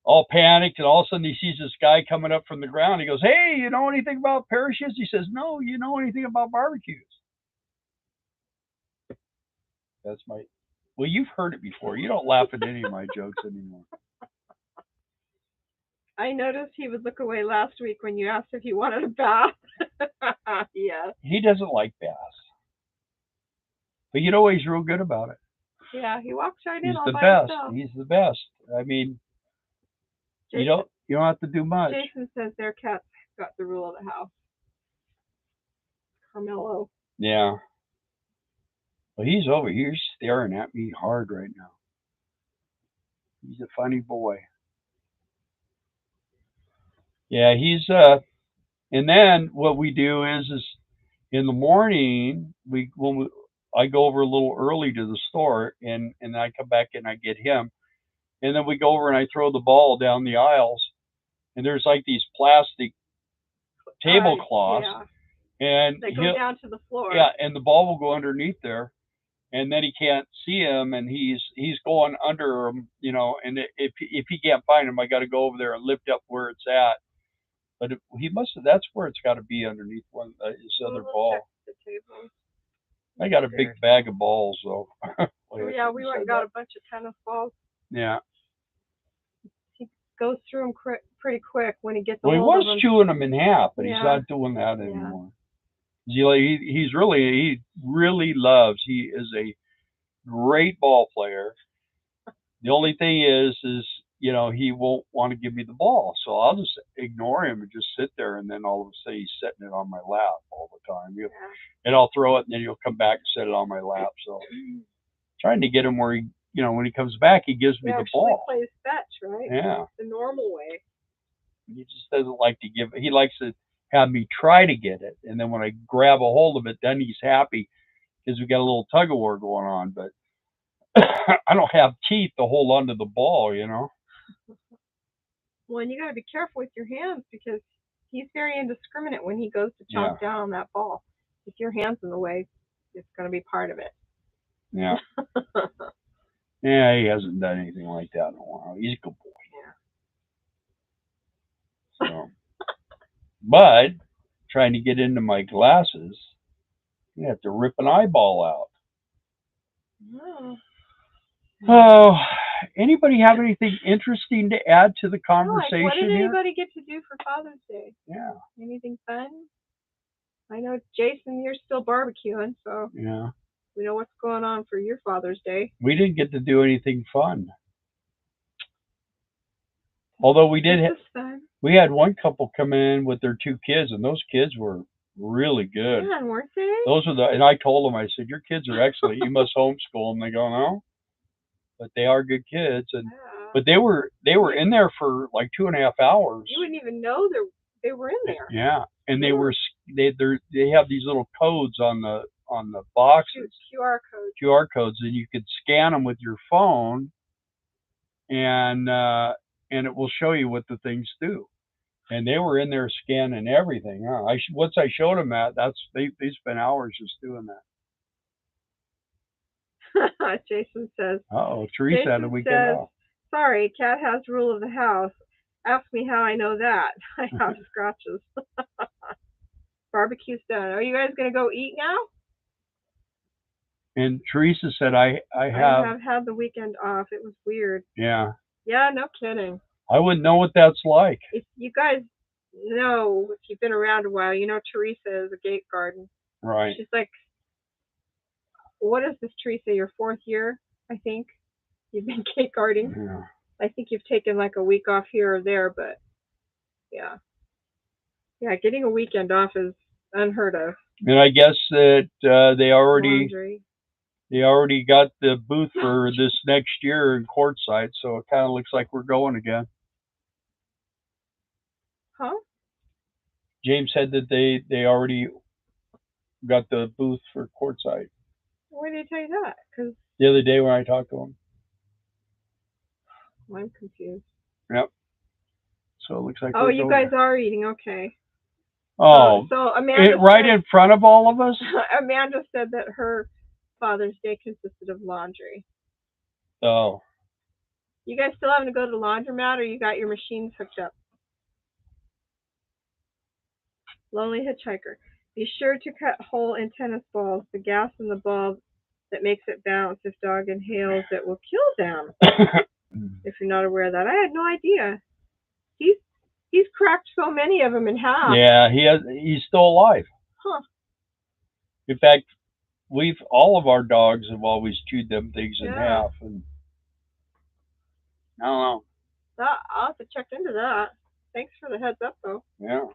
[SPEAKER 2] all panicked. And all of a sudden he sees this guy coming up from the ground. He goes, "Hey, you know anything about parachutes?" He says, "No, you know anything about barbecues?" That's my. Well, you've heard it before. You don't laugh at any of my jokes anymore.
[SPEAKER 1] I noticed he would look away last week when you asked if he wanted a bath. Yeah.
[SPEAKER 2] He doesn't like baths. But he's real good about it.
[SPEAKER 1] Yeah, he walks right in.
[SPEAKER 2] He's
[SPEAKER 1] all
[SPEAKER 2] the
[SPEAKER 1] by
[SPEAKER 2] best.
[SPEAKER 1] himself.
[SPEAKER 2] He's the best. I mean, Jason, you don't have to do much.
[SPEAKER 1] Jason says their cat's got the rule of the house. Carmelo.
[SPEAKER 2] Yeah. Well, he's over here staring at me hard right now. He's a funny boy. Yeah, he's and then what we do is in the morning I go over a little early to the store and I come back and I get him. And then we go over and I throw the ball down the aisles. And there's like these plastic tablecloths. And
[SPEAKER 1] they go down to the floor.
[SPEAKER 2] Yeah, and the ball will go underneath there. And then he can't see him, and he's going under him, and if he can't find him, I got to go over there and lift up where it's at. But that's where it's got to be underneath his other ball. I got a big bag of balls, though.
[SPEAKER 1] Yeah, we went and got a bunch of tennis balls.
[SPEAKER 2] Yeah.
[SPEAKER 1] He goes through them pretty quick when he gets.
[SPEAKER 2] Well, he was chewing them in half, but he's not doing that anymore. He really loves. He is a great ball player. The only thing is he won't want to give me the ball, so I'll just ignore him and just sit there. And then all of a sudden he's setting it on my lap all the time. And I'll throw it, and then he'll come back and set it on my lap. So trying to get him where he, when he comes back, he gives me the ball.
[SPEAKER 1] Plays fetch, right?
[SPEAKER 2] Yeah.
[SPEAKER 1] The normal way.
[SPEAKER 2] He just doesn't like to give. He likes to have me try to get it, and then when I grab a hold of it, then he's happy because we got a little tug of war going on. But I don't have teeth to hold onto the ball,
[SPEAKER 1] Well, and you got to be careful with your hands because he's very indiscriminate when he goes to chomp down on that ball. If your hand's in the way, it's going to be part of it.
[SPEAKER 2] Yeah. Yeah, he hasn't done anything like that in a while. He's a good boy. Yeah. So. But trying to get into my glasses, you have to rip an eyeball out. Oh, anybody have anything interesting to add to the conversation?
[SPEAKER 1] What did anybody get to do for Father's Day?
[SPEAKER 2] Yeah.
[SPEAKER 1] Anything fun? I know, Jason, you're still barbecuing, so
[SPEAKER 2] yeah,
[SPEAKER 1] we know what's going on for your Father's Day.
[SPEAKER 2] We didn't get to do anything fun. Although
[SPEAKER 1] This is fun.
[SPEAKER 2] we had one couple come in with their 2 kids, and those kids were really good.
[SPEAKER 1] Yeah, weren't they?
[SPEAKER 2] Those are and I told them, I said, your kids are excellent. You must homeschool them. They go, no, but they are good kids. And
[SPEAKER 1] Yeah.
[SPEAKER 2] but they were in there for like 2.5 hours.
[SPEAKER 1] You wouldn't even know they were in there.
[SPEAKER 2] Yeah, and they have these little codes on the boxes, QR codes, and you could scan them with your phone, and it will show you what the things do. And they were in there scanning everything. Huh? Once I showed them that, they spent hours just doing that.
[SPEAKER 1] Jason says.
[SPEAKER 2] Oh, Teresa had a weekend off.
[SPEAKER 1] Sorry, cat has rule of the house. Ask me how I know that. I have scratches. Barbecue's done. Are you guys gonna go eat now?
[SPEAKER 2] And Teresa said, I have
[SPEAKER 1] had the weekend off. It was weird.
[SPEAKER 2] Yeah.
[SPEAKER 1] Yeah, no kidding.
[SPEAKER 2] I wouldn't know what that's like.
[SPEAKER 1] If you guys know, if you've been around a while, you know Teresa is a gate garden.
[SPEAKER 2] Right.
[SPEAKER 1] She's like, what is this, Teresa? Your 4th year, I think. You've been gate guarding.
[SPEAKER 2] Yeah.
[SPEAKER 1] I think you've taken like a week off here or there, but yeah. Yeah, getting a weekend off is unheard of.
[SPEAKER 2] And I guess that they already got the booth for this next year in Quartzsite, so it kind of looks like we're going again.
[SPEAKER 1] Huh?
[SPEAKER 2] James said that they already got the booth for Quartzsite.
[SPEAKER 1] Why did he tell you that? Because
[SPEAKER 2] the other day when I talked to him.
[SPEAKER 1] I'm confused.
[SPEAKER 2] Yep. So it looks like.
[SPEAKER 1] Oh, you guys are eating. Okay.
[SPEAKER 2] Oh.
[SPEAKER 1] So Amanda.
[SPEAKER 2] Right in front of all of us.
[SPEAKER 1] Amanda said that her Father's Day consisted of laundry.
[SPEAKER 2] Oh.
[SPEAKER 1] You guys still having to go to the laundromat, or you got your machines hooked up? Lonely Hitchhiker. Be sure to cut hole in tennis balls. The gas in the bulb that makes it bounce. If dog inhales, it will kill them. If you're not aware of that, I had no idea. He's cracked so many of them in half.
[SPEAKER 2] Yeah, he's still alive.
[SPEAKER 1] Huh.
[SPEAKER 2] In fact, all of our dogs have always chewed them things in half, and I don't know.
[SPEAKER 1] I'll have to check into that. Thanks for the heads up, though.
[SPEAKER 2] Yeah.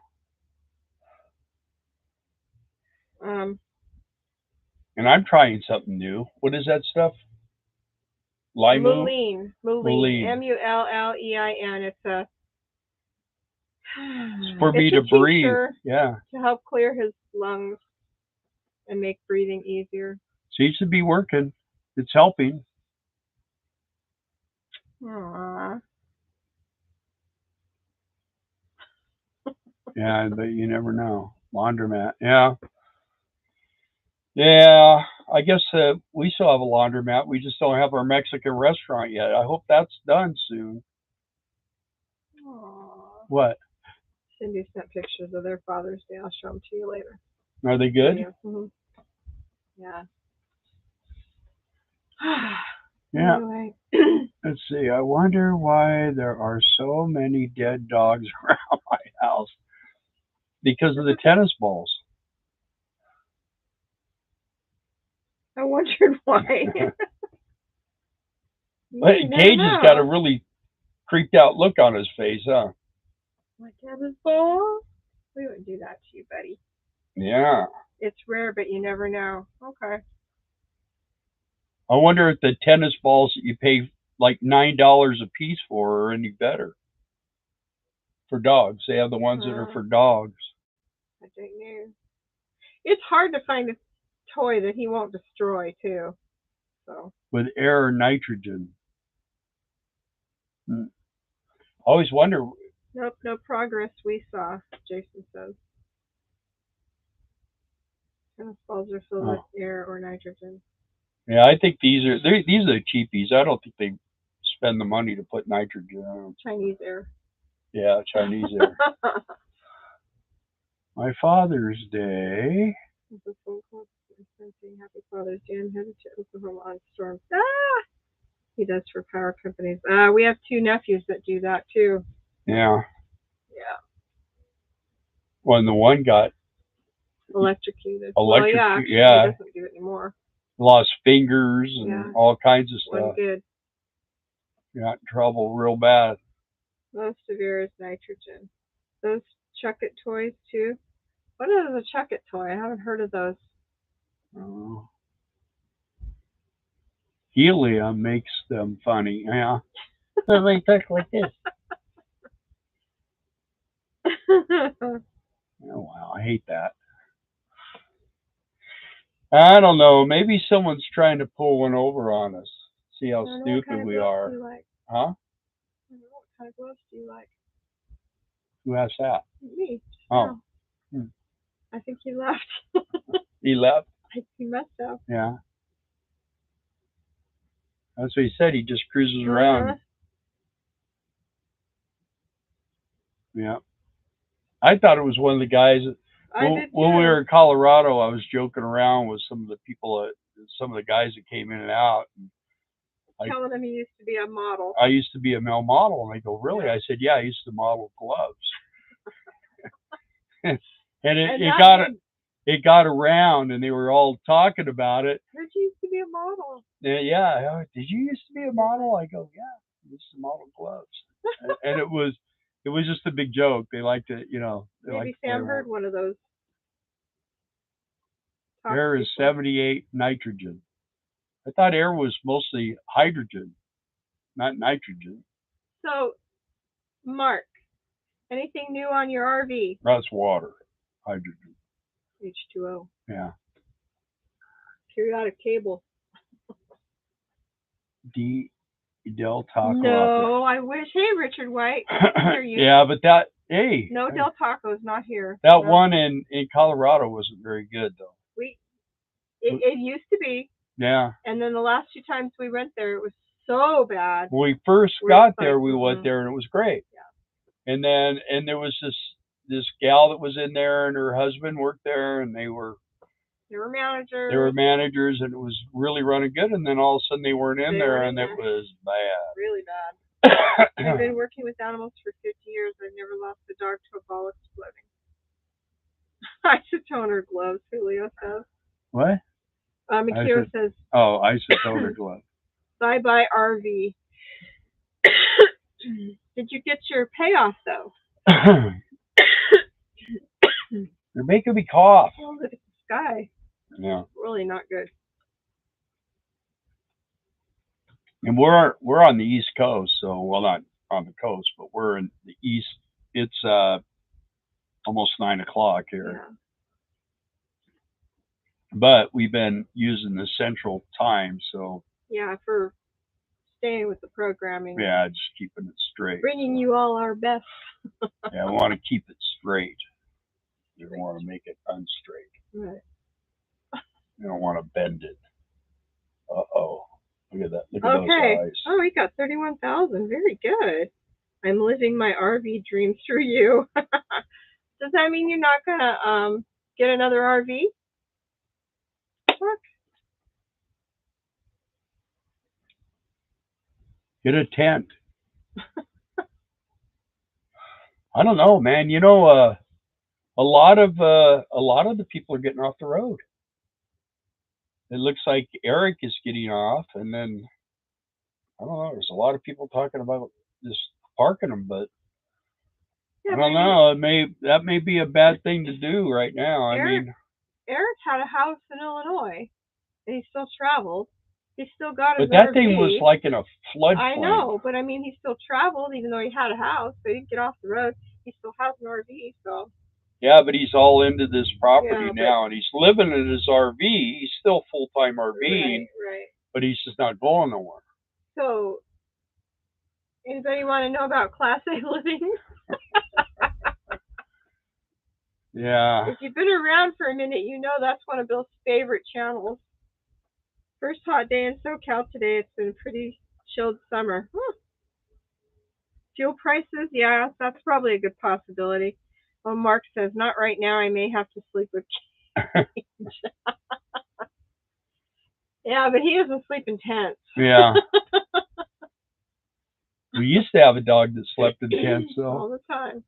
[SPEAKER 2] And I'm trying something new. What is that stuff?
[SPEAKER 1] Mullein. Mullein. It's
[SPEAKER 2] for me to breathe. Yeah.
[SPEAKER 1] To help clear his lungs and make breathing easier.
[SPEAKER 2] Seems to be working. It's helping.
[SPEAKER 1] Aww.
[SPEAKER 2] Yeah, but you never know. Laundromat. Yeah. Yeah. I guess we still have a laundromat. We just don't have our Mexican restaurant yet. I hope that's done soon.
[SPEAKER 1] Aww.
[SPEAKER 2] What?
[SPEAKER 1] Cindy sent pictures of their Father's Day. I'll show them to you later.
[SPEAKER 2] Are they good?
[SPEAKER 1] Yeah. Mm-hmm. Yeah.
[SPEAKER 2] Yeah.
[SPEAKER 1] Anyway.
[SPEAKER 2] Let's see. I wonder why there are so many dead dogs around my house. Because of the tennis balls.
[SPEAKER 1] I wondered why.
[SPEAKER 2] Gage has got a really creeped out look on his face, huh?
[SPEAKER 1] My tennis ball? We wouldn't do that to you, buddy.
[SPEAKER 2] Yeah.
[SPEAKER 1] It's rare, but you never know. Okay.
[SPEAKER 2] I wonder if the tennis balls that you pay like $9 a piece for are any better. For dogs. They have the ones that are for dogs.
[SPEAKER 1] I don't know. It's hard to find a toy that he won't destroy, too. So.
[SPEAKER 2] With air or nitrogen. Always wonder.
[SPEAKER 1] Nope, no progress we saw, Jason says. Tennis balls are filled with air or nitrogen.
[SPEAKER 2] Yeah, I think these are the cheapies. I don't think they spend the money to put nitrogen on them.
[SPEAKER 1] Chinese air.
[SPEAKER 2] Yeah, Chinese air. My Father's Day.
[SPEAKER 1] Happy Father's Day. I'm headed to Oklahoma on storm. He does for power companies. We have 2 nephews that do that too.
[SPEAKER 2] Yeah.
[SPEAKER 1] Yeah.
[SPEAKER 2] When the one got
[SPEAKER 1] electrocuted.
[SPEAKER 2] Yeah.
[SPEAKER 1] He doesn't do it anymore.
[SPEAKER 2] Lost fingers and all kinds of stuff.
[SPEAKER 1] Wasn't good.
[SPEAKER 2] Got in trouble real bad.
[SPEAKER 1] Most severe is nitrogen. Those Chuck It toys too. What is a Chuck It toy? I haven't heard of those.
[SPEAKER 2] Helium makes them funny. Yeah. So they look like this. Oh wow, I hate that. I don't know. Maybe someone's trying to pull one over on us. See how stupid we are.
[SPEAKER 1] Like?
[SPEAKER 2] Huh?
[SPEAKER 1] I don't know what kind of gloves do you like?
[SPEAKER 2] Who has that?
[SPEAKER 1] Me.
[SPEAKER 2] Oh.
[SPEAKER 1] No. I think he left.
[SPEAKER 2] He left?
[SPEAKER 1] He must have.
[SPEAKER 2] Yeah. That's what he said. He just cruises around. Yeah. I thought it was one of the guys. When we were in Colorado, I was joking around with some of the people, some of the guys that came in and out.
[SPEAKER 1] Telling them he used to be a model.
[SPEAKER 2] I used to be a male model. And they go, really? Yeah. I said, yeah, I used to model gloves. and it got around, and they were all talking about it.
[SPEAKER 1] Heard you used to be a model.
[SPEAKER 2] Yeah. Did you used to be a model? I go, yeah, I used to model gloves. And it was just a big joke. They liked it, you know.
[SPEAKER 1] Maybe Sam heard one of those.
[SPEAKER 2] Air is 78 nitrogen. I thought air was mostly hydrogen, not nitrogen.
[SPEAKER 1] So, Mark, anything new on your RV?
[SPEAKER 2] That's water, hydrogen.
[SPEAKER 1] H2O.
[SPEAKER 2] Yeah.
[SPEAKER 1] Periodic table.
[SPEAKER 2] Del Taco.
[SPEAKER 1] No, I wish. Hey, Richard White.
[SPEAKER 2] Yeah, but that, hey.
[SPEAKER 1] No, Del Taco's not here.
[SPEAKER 2] That one in Colorado wasn't very good, though.
[SPEAKER 1] It used to be.
[SPEAKER 2] Yeah.
[SPEAKER 1] And then the last 2 times we went there, it was so bad.
[SPEAKER 2] When we first got there, we went there, and it was great. Yeah. And there was this gal that was in there, and her husband worked there, and they were managers. They were managers, and it was really running good. And then all of a sudden, they weren't in there, and it was bad.
[SPEAKER 1] Really bad. I've been working with animals for 50 years. I've never lost a dog to a ball exploding. Isotoner gloves, Julio says.
[SPEAKER 2] What?
[SPEAKER 1] Makira says.
[SPEAKER 2] Oh, isotoner gloves.
[SPEAKER 1] Bye-bye RV. Did you get your payoff, though?
[SPEAKER 2] You're making me cough.
[SPEAKER 1] Oh, look at the sky.
[SPEAKER 2] Yeah.
[SPEAKER 1] Really not good.
[SPEAKER 2] And we're on the East Coast, so well, not on the coast, but we're in the East. It's almost 9 o'clock here.
[SPEAKER 1] Yeah.
[SPEAKER 2] But we've been using the Central Time, so.
[SPEAKER 1] Yeah, for staying with the programming.
[SPEAKER 2] Yeah, just keeping it straight.
[SPEAKER 1] Bringing you all our best.
[SPEAKER 2] Yeah, we want to keep it straight. We don't want to make it unstraight.
[SPEAKER 1] Right.
[SPEAKER 2] We don't want to bend it. Uh-oh. Look at that. Look at those eyes.
[SPEAKER 1] Oh, we got 31,000. Very good. I'm living my RV dream through you. Does that mean you're not going to get another RV? Look.
[SPEAKER 2] Get a tent. I don't know, man. You know, a lot of the people are getting off the road. It looks like Eric is getting off, and then I don't know. There's a lot of people talking about just parking them, but yeah, I don't know. That may be a bad thing to do right now.
[SPEAKER 1] Eric had a house in Illinois, and he still traveled. He still got his RV.
[SPEAKER 2] But that thing was like in a floodplain.
[SPEAKER 1] I know, but I mean, he still traveled, even though he had a house. So he didn't get off the road. He still has an RV, so.
[SPEAKER 2] Yeah, but he's all into this property now, and he's living in his RV. He's still full-time RVing,
[SPEAKER 1] right.
[SPEAKER 2] But he's just not going nowhere.
[SPEAKER 1] So, anybody want to know about Class A living?
[SPEAKER 2] Yeah.
[SPEAKER 1] If you've been around for a minute, you know that's one of Bill's favorite channels. First hot day in SoCal today. It's been a pretty chilled summer. Fuel prices, yeah, that's probably a good possibility. Well, Mark says, not right now. I may have to sleep with Cage. Yeah, but he doesn't sleep in tents.
[SPEAKER 2] Yeah. We used to have a dog that slept in tents, so.
[SPEAKER 1] All the time.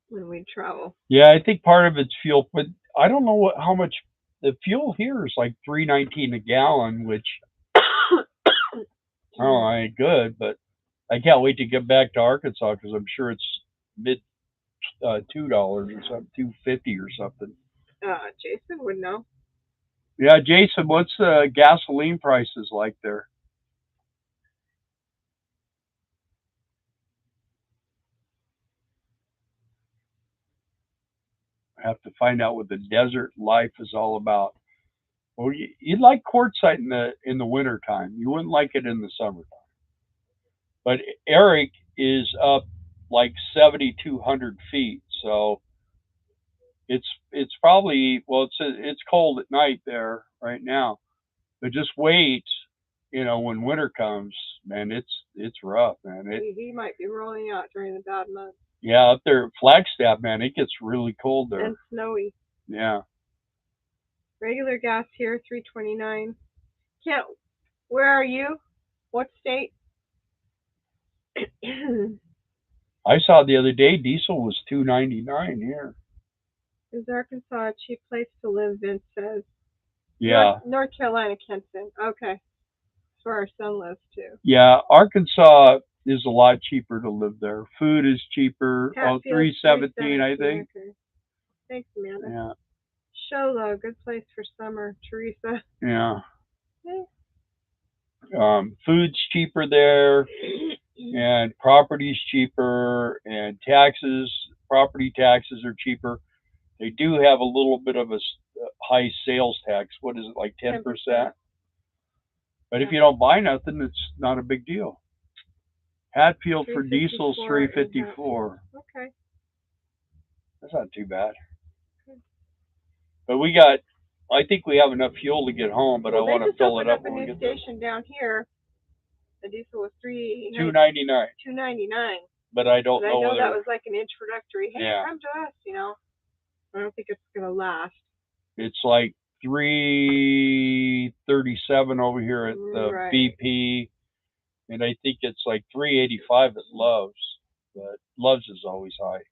[SPEAKER 1] When we travel.
[SPEAKER 2] Yeah, I think part of it's fuel, but I don't know how much. The fuel here is like $3.19 a gallon, which I don't know, ain't good, but I can't wait to get back to Arkansas because I'm sure it's mid $2 or something, $2.50 or something.
[SPEAKER 1] Jason would know.
[SPEAKER 2] Yeah, Jason, what's the gasoline prices like there? I have to find out what the desert life is all about. Well, you'd like quartzite in the winter time. You wouldn't like it in the summertime. But Eric is up like 7,200 feet, so it's probably well, it's cold at night there right now. But just wait, when winter comes, man, it's rough, man.
[SPEAKER 1] He might be rolling out during the bad months.
[SPEAKER 2] Yeah, up there at Flagstaff, man, it gets really cold there.
[SPEAKER 1] And snowy.
[SPEAKER 2] Yeah.
[SPEAKER 1] Regular gas here, $3.29. Where are you? What state?
[SPEAKER 2] I saw the other day diesel was $2.99 here.
[SPEAKER 1] Is Arkansas a cheap place to live? Vince says.
[SPEAKER 2] Yeah.
[SPEAKER 1] North Carolina, Kenton. Okay. That's where our son lives too.
[SPEAKER 2] Yeah, Arkansas is a lot cheaper to live there. Food is cheaper.
[SPEAKER 1] Hatfield,
[SPEAKER 2] $3.17, I think.
[SPEAKER 1] Okay. Thanks, Amanda.
[SPEAKER 2] Yeah.
[SPEAKER 1] Sholo, good place for summer. Teresa.
[SPEAKER 2] Yeah.
[SPEAKER 1] Okay.
[SPEAKER 2] Food's cheaper there, and property's cheaper, and property taxes are cheaper. They do have a little bit of a high sales tax. What is it, like 10%? But if you don't buy nothing, it's not a big deal. Hatfield for diesel's $3.54.
[SPEAKER 1] Okay.
[SPEAKER 2] That's not too bad. But I think we have enough fuel to get home, but I want to fill it up when we get there.
[SPEAKER 1] They just opened up a new station down here. The diesel was
[SPEAKER 2] $2.99.
[SPEAKER 1] $2.99.
[SPEAKER 2] But I don't know whether
[SPEAKER 1] that was like an introductory. Hey,
[SPEAKER 2] yeah.
[SPEAKER 1] Come to us, I don't think it's gonna last.
[SPEAKER 2] It's like $3.37 over here at the BP, and I think it's like $3.85 at Love's. But Love's is always high.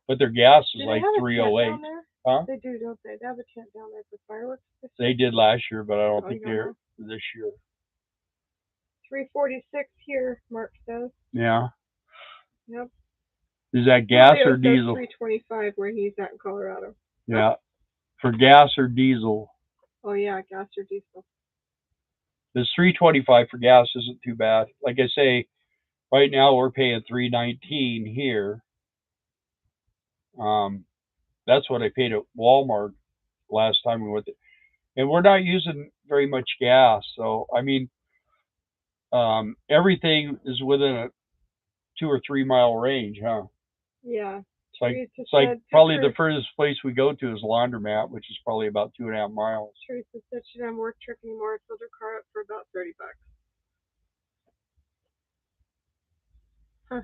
[SPEAKER 2] But their gas is like $3.08. Huh?
[SPEAKER 1] They do, don't they? They have a tent down there for fireworks.
[SPEAKER 2] They did last year, but I don't think they're this year.
[SPEAKER 1] 346 here, Mark says.
[SPEAKER 2] Yeah.
[SPEAKER 1] Yep.
[SPEAKER 2] Is that gas or diesel?
[SPEAKER 1] 325 where he's at in Colorado.
[SPEAKER 2] Yeah. For gas or diesel?
[SPEAKER 1] Oh yeah, gas or diesel.
[SPEAKER 2] This $3.25 for gas isn't too bad. Like I say, right now we're paying $3.19 here. That's what I paid at Walmart last time we went there. And we're not using very much gas. So, I mean, everything is within a 2 or 3 mile range, huh?
[SPEAKER 1] Yeah.
[SPEAKER 2] It's like probably the furthest place we go to is Laundromat, which is probably about 2.5 miles.
[SPEAKER 1] Teresa said she doesn't work truck anymore. Filled her car up for about $30. Huh.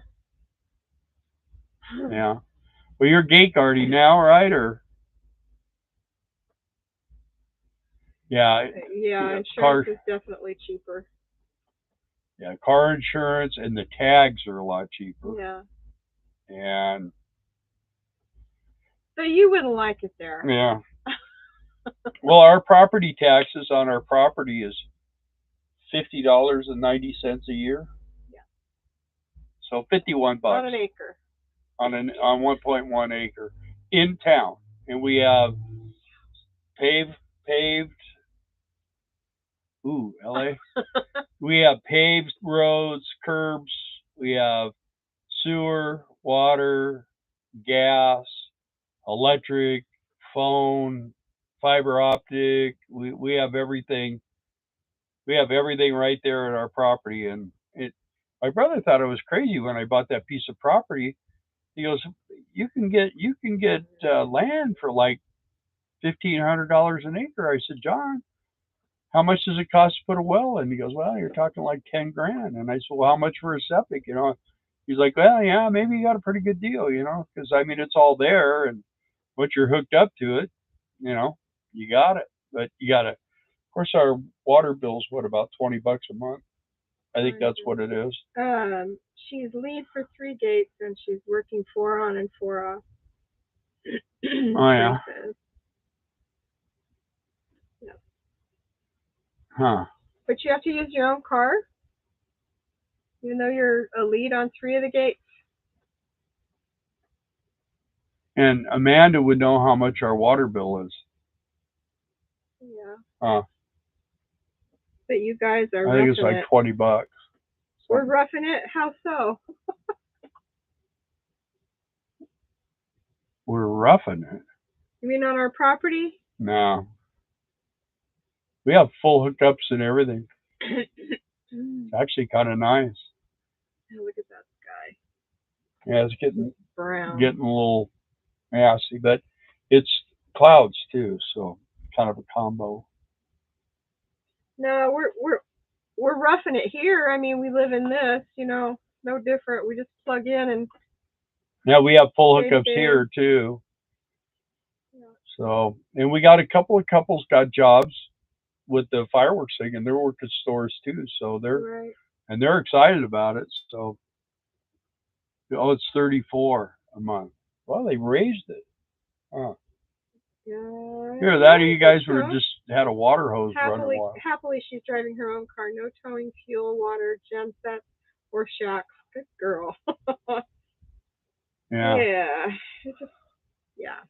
[SPEAKER 2] Yeah. Well, you're gate guarding now, right? Or yeah,
[SPEAKER 1] insurance is definitely cheaper.
[SPEAKER 2] Yeah, car insurance and the tags are a lot cheaper.
[SPEAKER 1] Yeah.
[SPEAKER 2] And
[SPEAKER 1] so you wouldn't like it there.
[SPEAKER 2] Yeah. Well, our property taxes on our property is $50.90 a year.
[SPEAKER 1] Yeah.
[SPEAKER 2] So $51
[SPEAKER 1] on an acre.
[SPEAKER 2] On 1.1 acre in town, and we have paved. Ooh, LA. We have paved roads, curbs. We have sewer, water, gas, electric, phone, fiber optic. We have everything. We have everything right there at our property, and my brother thought it was crazy when I bought that piece of property. He goes, "You can get land for like $1,500 an acre." I said, "John, how much does it cost to put a well in?" He goes, "Well, you're talking like 10 grand." And I said, "Well, how much for a septic?" He's like, "Well, yeah, maybe you got a pretty good deal, because I mean it's all there, and once you're hooked up to it, you got it. But you got to, of course, our water bill's about $20 a month. I think that's what it is.
[SPEAKER 1] She's lead for 3 gates, and she's working 4 on and 4 off.
[SPEAKER 2] Oh yeah.
[SPEAKER 1] Yep.
[SPEAKER 2] Huh.
[SPEAKER 1] But you have to use your own car. Even though you're a lead on 3 of the gates.
[SPEAKER 2] And Amanda would know how much our water bill is.
[SPEAKER 1] Yeah. But you guys are
[SPEAKER 2] I think it's
[SPEAKER 1] roughing
[SPEAKER 2] like
[SPEAKER 1] it.
[SPEAKER 2] $20.
[SPEAKER 1] We're roughing it? How so?
[SPEAKER 2] We're roughing it.
[SPEAKER 1] You mean on our property?
[SPEAKER 2] No. We have full hookups and everything. It's actually kind of nice.
[SPEAKER 1] Oh, look at that sky.
[SPEAKER 2] Yeah, it's getting
[SPEAKER 1] Brown.
[SPEAKER 2] a little assy, but it's clouds too, so kind of a combo.
[SPEAKER 1] No, we're roughing it here. I mean, we live in this, you know, no different. We just plug in and
[SPEAKER 2] Yeah, we have full
[SPEAKER 1] day to
[SPEAKER 2] hookups
[SPEAKER 1] day.
[SPEAKER 2] here too.
[SPEAKER 1] Yeah.
[SPEAKER 2] So, and we got a couple of couples got jobs with the fireworks thing, and they're working stores too. So
[SPEAKER 1] Right.
[SPEAKER 2] they're excited about it. So, oh, it's 34 a month. Well, they raised it. Huh.
[SPEAKER 1] Yeah.
[SPEAKER 2] Here, that you guys were just had a water hose running wild.
[SPEAKER 1] Happily, she's driving her own car. No towing, fuel, water, gensets, or shacks. Good girl.
[SPEAKER 2] Yeah.
[SPEAKER 1] Yeah. It's just, yeah.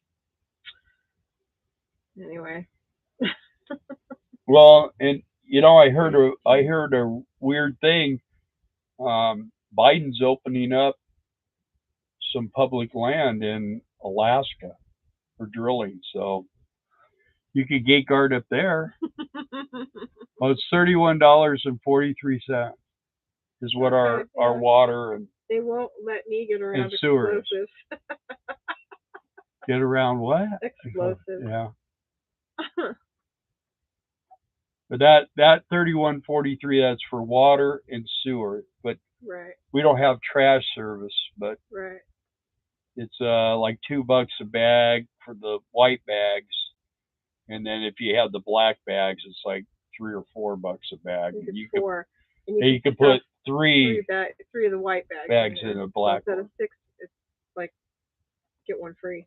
[SPEAKER 1] Anyway.
[SPEAKER 2] Well, and you know, I heard a weird thing. Biden's opening up some public land in Alaska for drilling, so you could gate guard up there. Well, it's $31.43 is what our water and
[SPEAKER 1] they won't let me get around
[SPEAKER 2] sewers.
[SPEAKER 1] explosives.
[SPEAKER 2] Get around what?
[SPEAKER 1] Explosives.
[SPEAKER 2] Yeah. But that 31.43, that's for water and sewer. But
[SPEAKER 1] right.
[SPEAKER 2] We don't have trash service, but
[SPEAKER 1] right.
[SPEAKER 2] It's like $2 a bag for the white bags, and then if you have the black bags, it's like $3 or $4 a bag.
[SPEAKER 1] You
[SPEAKER 2] could put three
[SPEAKER 1] of the white
[SPEAKER 2] bags in a black
[SPEAKER 1] instead of 6. It's like get one free.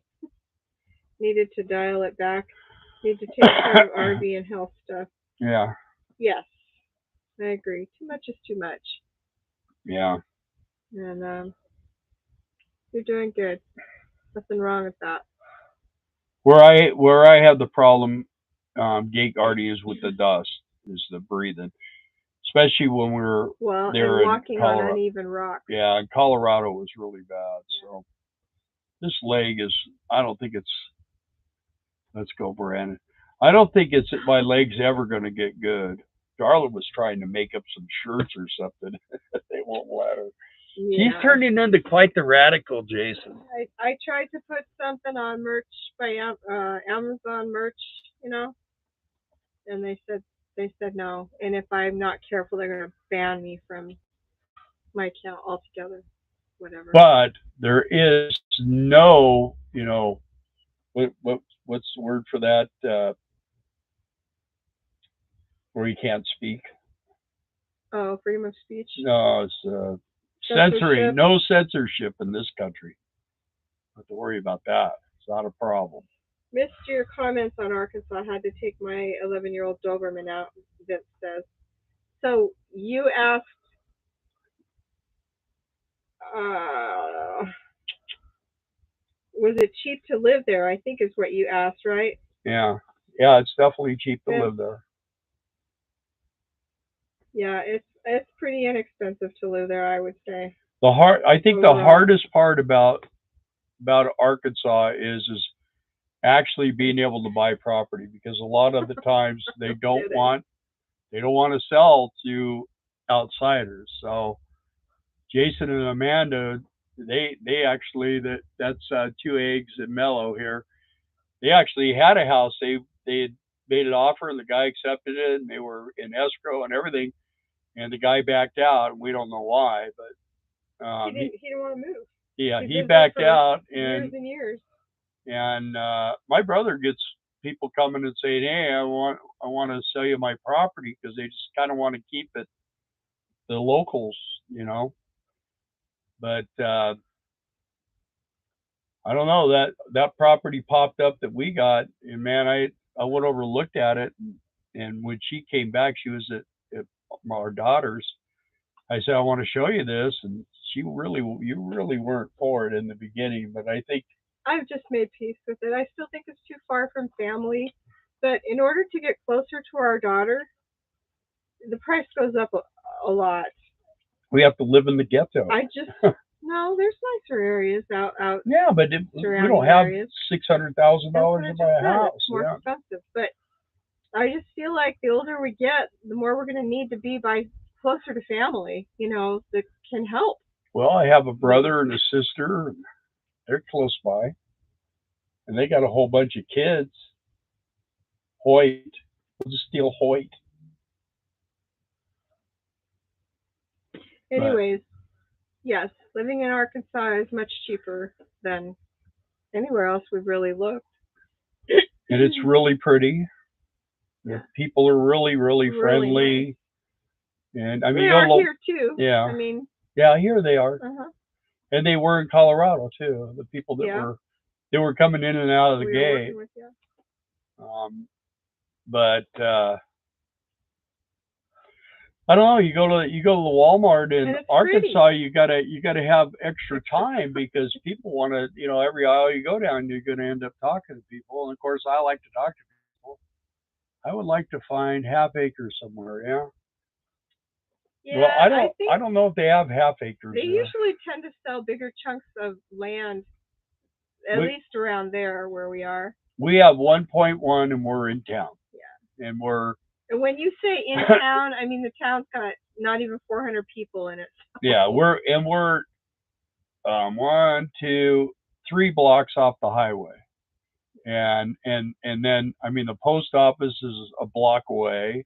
[SPEAKER 1] Needed to dial it back. Need to take care of RV and health stuff.
[SPEAKER 2] Yeah.
[SPEAKER 1] Yes, I agree. Too much is too much.
[SPEAKER 2] Yeah.
[SPEAKER 1] And you're doing good. Nothing wrong with that.
[SPEAKER 2] Where I have the problem, gate guarding is with the dust, is the breathing, especially when we're there
[SPEAKER 1] and walking on uneven rock.
[SPEAKER 2] Yeah, Colorado was really bad. Yeah. So this leg is, I don't think it's. Let's go, Brandon. I don't think my leg's ever going to get good. Darla was trying to make up some shirts or something. They won't let her. Yeah. She's turning into quite the radical, Jason.
[SPEAKER 1] I tried to put something on merch by Amazon merch, you know, and they said no. And if I'm not careful, they're going to ban me from my account altogether. Whatever.
[SPEAKER 2] But there is no, you know, what's the word for that? Where you can't speak.
[SPEAKER 1] Oh, freedom of speech.
[SPEAKER 2] No, it's censoring. No censorship in this country. Don't have to worry about that. It's not a problem.
[SPEAKER 1] Missed your comments on Arkansas. I had to take my 11-year-old Doberman out. That says. So you asked. Was it cheap to live there? I think is what you asked, right?
[SPEAKER 2] Yeah, it's definitely cheap to live there.
[SPEAKER 1] Yeah, it's pretty inexpensive to live there, I would say.
[SPEAKER 2] I think the hardest part about Arkansas is actually being able to buy property, because a lot of the times they don't want to sell to outsiders. So Jason and Amanda, they actually that's 2 eggs and Mellow here. They actually had a house. They had made an offer and the guy accepted it, and they were in escrow and everything, and the guy backed out. We don't know why, but
[SPEAKER 1] he didn't want to move.
[SPEAKER 2] Yeah, he backed out,
[SPEAKER 1] and years.
[SPEAKER 2] And my brother gets people coming and saying, "Hey, I want to sell you my property," because they just kind of want to keep it the locals, you know. But I don't know, that property popped up that we got, and man, I went over and looked at it, and when she came back, she was at our daughter's, I said, I want to show you this, and you really weren't for it in the beginning, but I think
[SPEAKER 1] I've just made peace with it. I still think it's too far from family, but in order to get closer to our daughter, the price goes up a lot.
[SPEAKER 2] we have to live in the ghetto.
[SPEAKER 1] I just no, there's nicer areas out
[SPEAKER 2] Yeah, but we
[SPEAKER 1] surrounding
[SPEAKER 2] don't have
[SPEAKER 1] areas.
[SPEAKER 2] $600,000
[SPEAKER 1] That's what I
[SPEAKER 2] to
[SPEAKER 1] just
[SPEAKER 2] buy a
[SPEAKER 1] said.
[SPEAKER 2] house.
[SPEAKER 1] It's more
[SPEAKER 2] Yeah.
[SPEAKER 1] expensive, but I just feel like the older we get, the more we're going to need to be by closer to family. You know, that can help.
[SPEAKER 2] Well, I have a brother and a sister, and they're close by, and they got a whole bunch of kids. Hoyt, we'll just steal Hoyt.
[SPEAKER 1] Anyways, yes, living in Arkansas is much cheaper than anywhere else we've really looked.
[SPEAKER 2] And it's really pretty. The people are really, really friendly.
[SPEAKER 1] Nice.
[SPEAKER 2] And I mean,
[SPEAKER 1] they are here too.
[SPEAKER 2] Yeah.
[SPEAKER 1] I mean,
[SPEAKER 2] yeah, here they are.
[SPEAKER 1] uh-huh.
[SPEAKER 2] And they were in Colorado too. The people that were coming in and out of the gate.
[SPEAKER 1] With, yeah.
[SPEAKER 2] But I don't know. You go to the Walmart in Arkansas. You gotta have extra time because people want to. You know, every aisle you go down, you're going to end up talking to people. And of course, I like to talk to people. I would like to find half acres somewhere. Yeah.
[SPEAKER 1] Yeah,
[SPEAKER 2] well, I don't know if they have half acres.
[SPEAKER 1] They usually tend to sell bigger chunks of land, at least around there where we are.
[SPEAKER 2] We have 1.1 and we're in town.
[SPEAKER 1] Yeah.
[SPEAKER 2] And we're.
[SPEAKER 1] And when you say in town, I mean the town's got not even 400 people in it. So.
[SPEAKER 2] Yeah, we're 1, 2, 3 blocks off the highway. And then I mean the post office is a block away.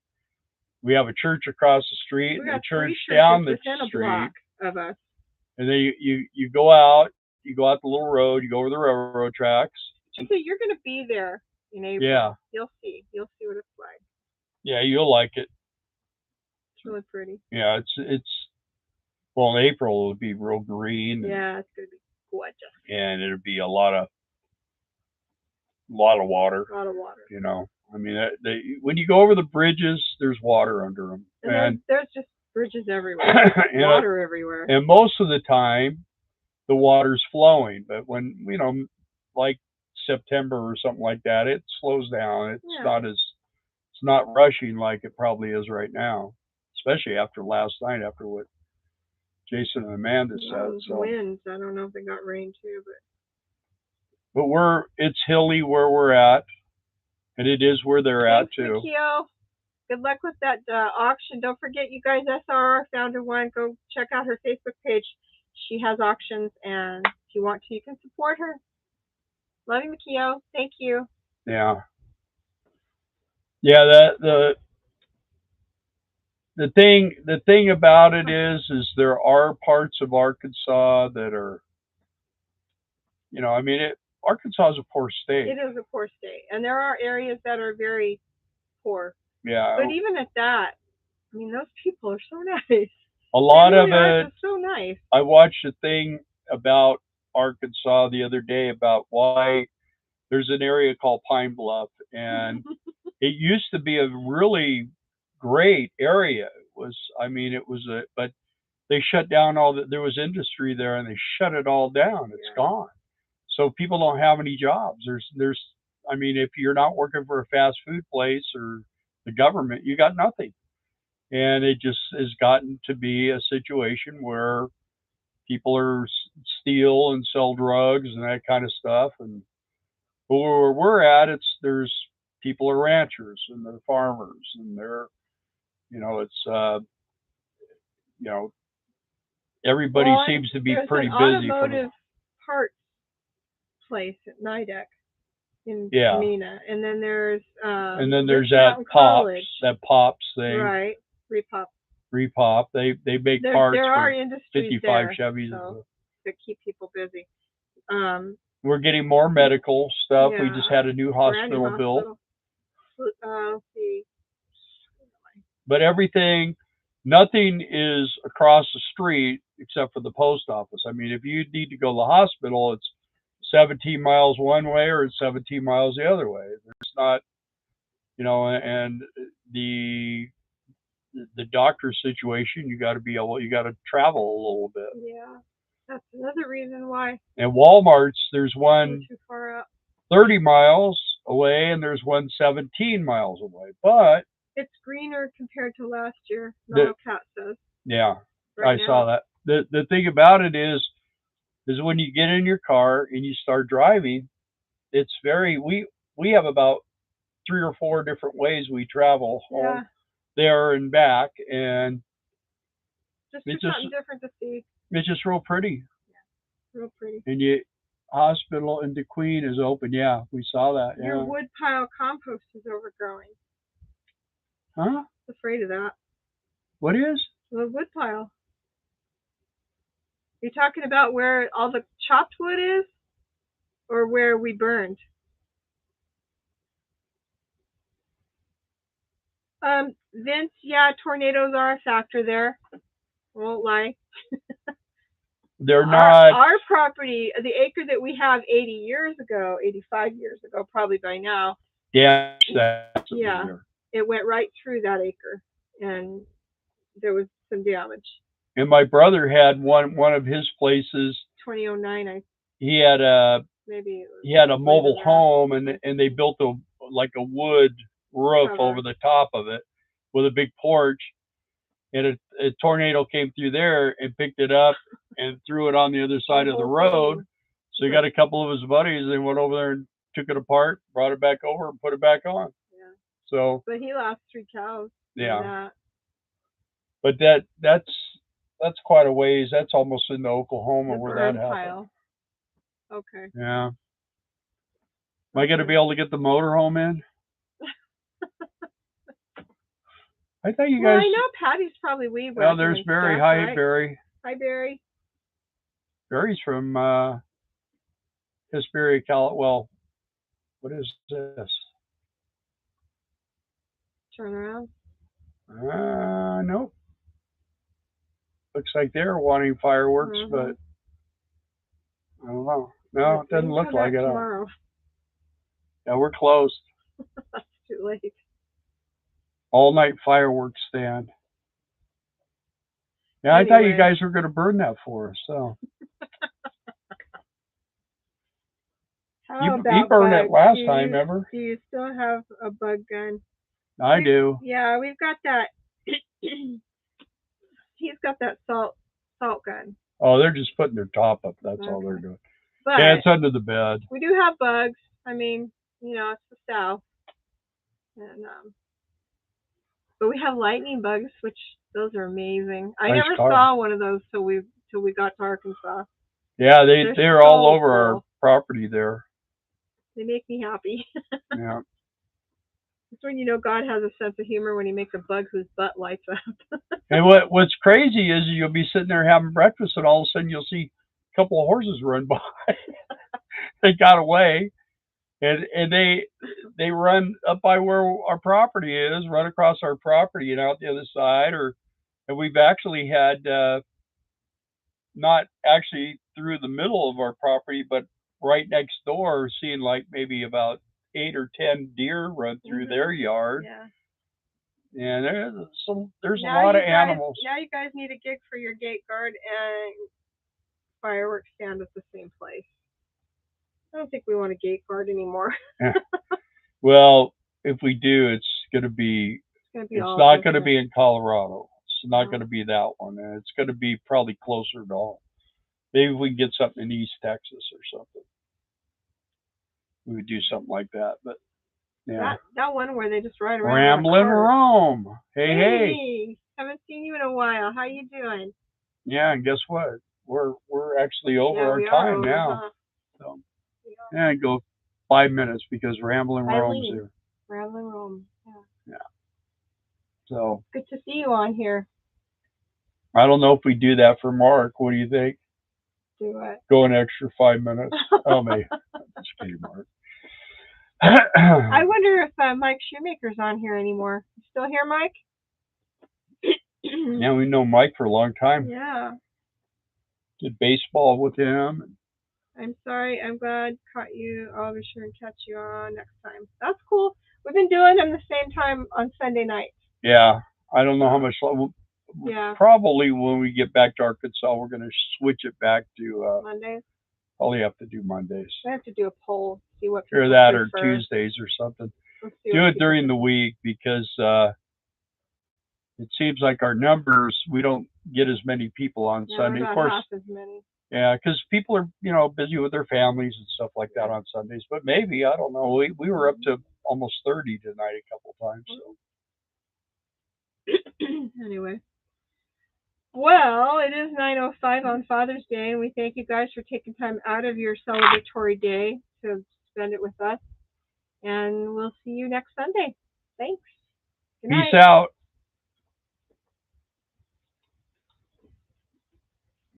[SPEAKER 2] We have a church across the street and a church down the street.
[SPEAKER 1] A block of us.
[SPEAKER 2] And then you go out the little road, you go over the railroad tracks.
[SPEAKER 1] So you're going to be there in April.
[SPEAKER 2] Yeah.
[SPEAKER 1] You'll see what it's like.
[SPEAKER 2] Yeah, you'll like it.
[SPEAKER 1] It's really pretty.
[SPEAKER 2] Yeah, it's well, in April it'll be real green.
[SPEAKER 1] Yeah, it's going to be gorgeous.
[SPEAKER 2] And it'll be a lot of water.
[SPEAKER 1] A lot of water.
[SPEAKER 2] You know, I mean, when you go over the bridges, there's water under them.
[SPEAKER 1] And there's just bridges everywhere. Water everywhere.
[SPEAKER 2] And most of the time, the water's flowing. But when, you know, like September or something like that, it slows down. It's not rushing like it probably is right now, especially after last night, after what Jason and Amanda said. So
[SPEAKER 1] winds. I don't know if they got rain too,
[SPEAKER 2] but it's hilly where we're at, and it is where they're at too.
[SPEAKER 1] Mikio. Good luck with that auction. Don't forget, you guys, SRR Founder One. Go check out her Facebook page. She has auctions, and if you want to, you can support her. Love you, Mikio. Thank you.
[SPEAKER 2] Yeah. Yeah. The thing about it is there are parts of Arkansas that are, you know, I mean, Arkansas is a poor state.
[SPEAKER 1] It is a poor state, and there are areas that are very poor.
[SPEAKER 2] Yeah.
[SPEAKER 1] But even at that, I mean, those people are so nice.
[SPEAKER 2] A lot of it.
[SPEAKER 1] So nice.
[SPEAKER 2] I watched a thing about Arkansas the other day about why there's an area called Pine Bluff, and it used to be a really great area. But they shut down there was industry there, and they shut it all down. It's gone. So people don't have any jobs. I mean, if you're not working for a fast food place or the government, you got nothing. And it just has gotten to be a situation where people steal and sell drugs and that kind of stuff. And where we're at, there's people are ranchers and they're farmers and they're, you know, it's, you know, everybody seems to be pretty busy.
[SPEAKER 1] Automotive parts place at NIDEC in Mina, and then there's
[SPEAKER 2] that Pops thing.
[SPEAKER 1] Right.
[SPEAKER 2] Repop. They make parts
[SPEAKER 1] for
[SPEAKER 2] 55 Chevys
[SPEAKER 1] to keep people busy.
[SPEAKER 2] We're getting more medical stuff. We just had a new hospital built.
[SPEAKER 1] Let's see.
[SPEAKER 2] But nothing is across the street except for the post office. I mean, if you need to go to the hospital, it's 17 miles one way or it's 17 miles the other way. There's not, you know, and the the doctor situation, you got to be able, you got to travel a little bit.
[SPEAKER 1] Yeah, that's another reason why.
[SPEAKER 2] And Walmart's, there's one
[SPEAKER 1] Too far up.
[SPEAKER 2] 30 miles away and there's one 17 miles away. But
[SPEAKER 1] it's greener compared to last year. Cat says.
[SPEAKER 2] Yeah, right I saw that. The thing about it is when you get in your car and you start driving, it's very we have about 3 or 4 different ways we travel home, there and back, and
[SPEAKER 1] it's just something different to see.
[SPEAKER 2] It's just real pretty.
[SPEAKER 1] Yeah, real pretty.
[SPEAKER 2] And hospital in De Queen is open. Yeah, we saw that.
[SPEAKER 1] Your wood pile compost is overgrowing.
[SPEAKER 2] Huh?
[SPEAKER 1] I'm afraid of that.
[SPEAKER 2] What is?
[SPEAKER 1] The wood pile. You're talking about where all the chopped wood is, or where we burned? Vince, yeah, tornadoes are a factor there. Won't lie.
[SPEAKER 2] They're not.
[SPEAKER 1] Our property, the acre that we have 80 years ago, 85 years ago, probably by now.
[SPEAKER 2] Yeah.
[SPEAKER 1] It went right through that acre, and there was some damage.
[SPEAKER 2] And my brother had one of his places.
[SPEAKER 1] 2009,
[SPEAKER 2] he had a mobile home, and they built a wood roof over the top of it with a big porch, and a tornado came through there and picked it up and threw it on the other side of the road. So he got a couple of his buddies, and went over there and took it apart, brought it back over, and put it back on.
[SPEAKER 1] Yeah.
[SPEAKER 2] So.
[SPEAKER 1] But he lost 3 cows.
[SPEAKER 2] Yeah. But that's quite a ways. That's almost into Oklahoma where that happened.
[SPEAKER 1] Okay.
[SPEAKER 2] Yeah. Am I going to be able to get the motorhome in? I thought you guys.
[SPEAKER 1] Well, I know Patty's probably weed whacking.
[SPEAKER 2] Well, there's Barry. Hi, right? Barry.
[SPEAKER 1] Hi, Barry.
[SPEAKER 2] Barry's from Hesperia, Cal. Well, what is this?
[SPEAKER 1] Turn around.
[SPEAKER 2] Nope. Looks like they're wanting fireworks, but I don't know. No, it doesn't look like it.
[SPEAKER 1] Tomorrow.
[SPEAKER 2] Yeah, we're closed.
[SPEAKER 1] That's too late.
[SPEAKER 2] All night fireworks stand. Yeah, anyway. I thought you guys were going to burn that for us. So. You burned it last time, remember?
[SPEAKER 1] Do you still have a bug gun?
[SPEAKER 2] I do.
[SPEAKER 1] Yeah, we've got that. He's got that salt gun.
[SPEAKER 2] Oh, they're just putting their top up. That's all they're doing. But yeah, it's under the bed.
[SPEAKER 1] We do have bugs. I mean, it's the South. And but we have lightning bugs, which those are amazing. I never saw one of those till we got to Arkansas.
[SPEAKER 2] Yeah, they're so all over our property there.
[SPEAKER 1] They make me happy.
[SPEAKER 2] Yeah.
[SPEAKER 1] It's when God has a sense of humor when he makes a bug whose butt lights up.
[SPEAKER 2] And what's crazy is you'll be sitting there having breakfast, and all of a sudden you'll see a couple of horses run by. They got away, and they run up by where our property is, run across our property and out the other side. And we've actually had not actually through the middle of our property, but right next door, seeing like maybe about 8 or 10 deer run through their yard.
[SPEAKER 1] Yeah.
[SPEAKER 2] And there's a lot of animals.
[SPEAKER 1] Now you guys need a gig for your gate guard and fireworks stand at the same place. I don't think we want a gate guard anymore.
[SPEAKER 2] Yeah. Well, if we do, it's going to be. It's not going to be in Colorado. It's not going to be that one. It's going to be probably closer to home. Maybe we can get something in East Texas or something. We would do something like that, but yeah.
[SPEAKER 1] That one where they just ride around.
[SPEAKER 2] Ramblin' Rome. Hey.
[SPEAKER 1] Haven't seen you in a while. How you doing?
[SPEAKER 2] Yeah, and guess what? We're actually over our time now. So yeah, go 5 minutes because Ramblin' Rome's here.
[SPEAKER 1] Ramblin' Rome.
[SPEAKER 2] Yeah. So
[SPEAKER 1] good to see you on here.
[SPEAKER 2] I don't know if we do that for Mark. What do you think?
[SPEAKER 1] Do what?
[SPEAKER 2] Go an extra 5 minutes. Oh, me. Just kidding, Mark.
[SPEAKER 1] I wonder if Mike Shoemaker's on here anymore. You still here, Mike?
[SPEAKER 2] Yeah, we know Mike for a long time.
[SPEAKER 1] Yeah.
[SPEAKER 2] Did baseball with him.
[SPEAKER 1] I'm sorry. I'm glad caught you. I'll be sure and catch you on next time. That's cool. We've been doing them the same time on Sunday nights.
[SPEAKER 2] Yeah. I don't know how much.
[SPEAKER 1] Yeah.
[SPEAKER 2] Probably when we get back to Arkansas, we're going to switch it back to
[SPEAKER 1] Mondays.
[SPEAKER 2] probably have to do Mondays.
[SPEAKER 1] I have to do a poll, see what
[SPEAKER 2] Or
[SPEAKER 1] people
[SPEAKER 2] that,
[SPEAKER 1] prefer.
[SPEAKER 2] or Tuesdays or something.
[SPEAKER 1] Let's see
[SPEAKER 2] Do
[SPEAKER 1] what
[SPEAKER 2] it
[SPEAKER 1] people
[SPEAKER 2] during the
[SPEAKER 1] prefer.
[SPEAKER 2] week because it seems like our numbers, we don't get as many people on
[SPEAKER 1] Yeah,
[SPEAKER 2] Sunday.
[SPEAKER 1] we're
[SPEAKER 2] Of
[SPEAKER 1] about
[SPEAKER 2] course,
[SPEAKER 1] half as many.
[SPEAKER 2] yeah, because people are busy with their families and stuff like that on Sundays. But maybe, I don't know. We were up to almost 30 tonight a couple times. So.
[SPEAKER 1] Anyway. Well, it is 9:05 on Father's Day, and we thank you guys for taking time out of your celebratory day to spend it with us. And we'll see you next Sunday. Thanks. Good night.
[SPEAKER 2] Peace out.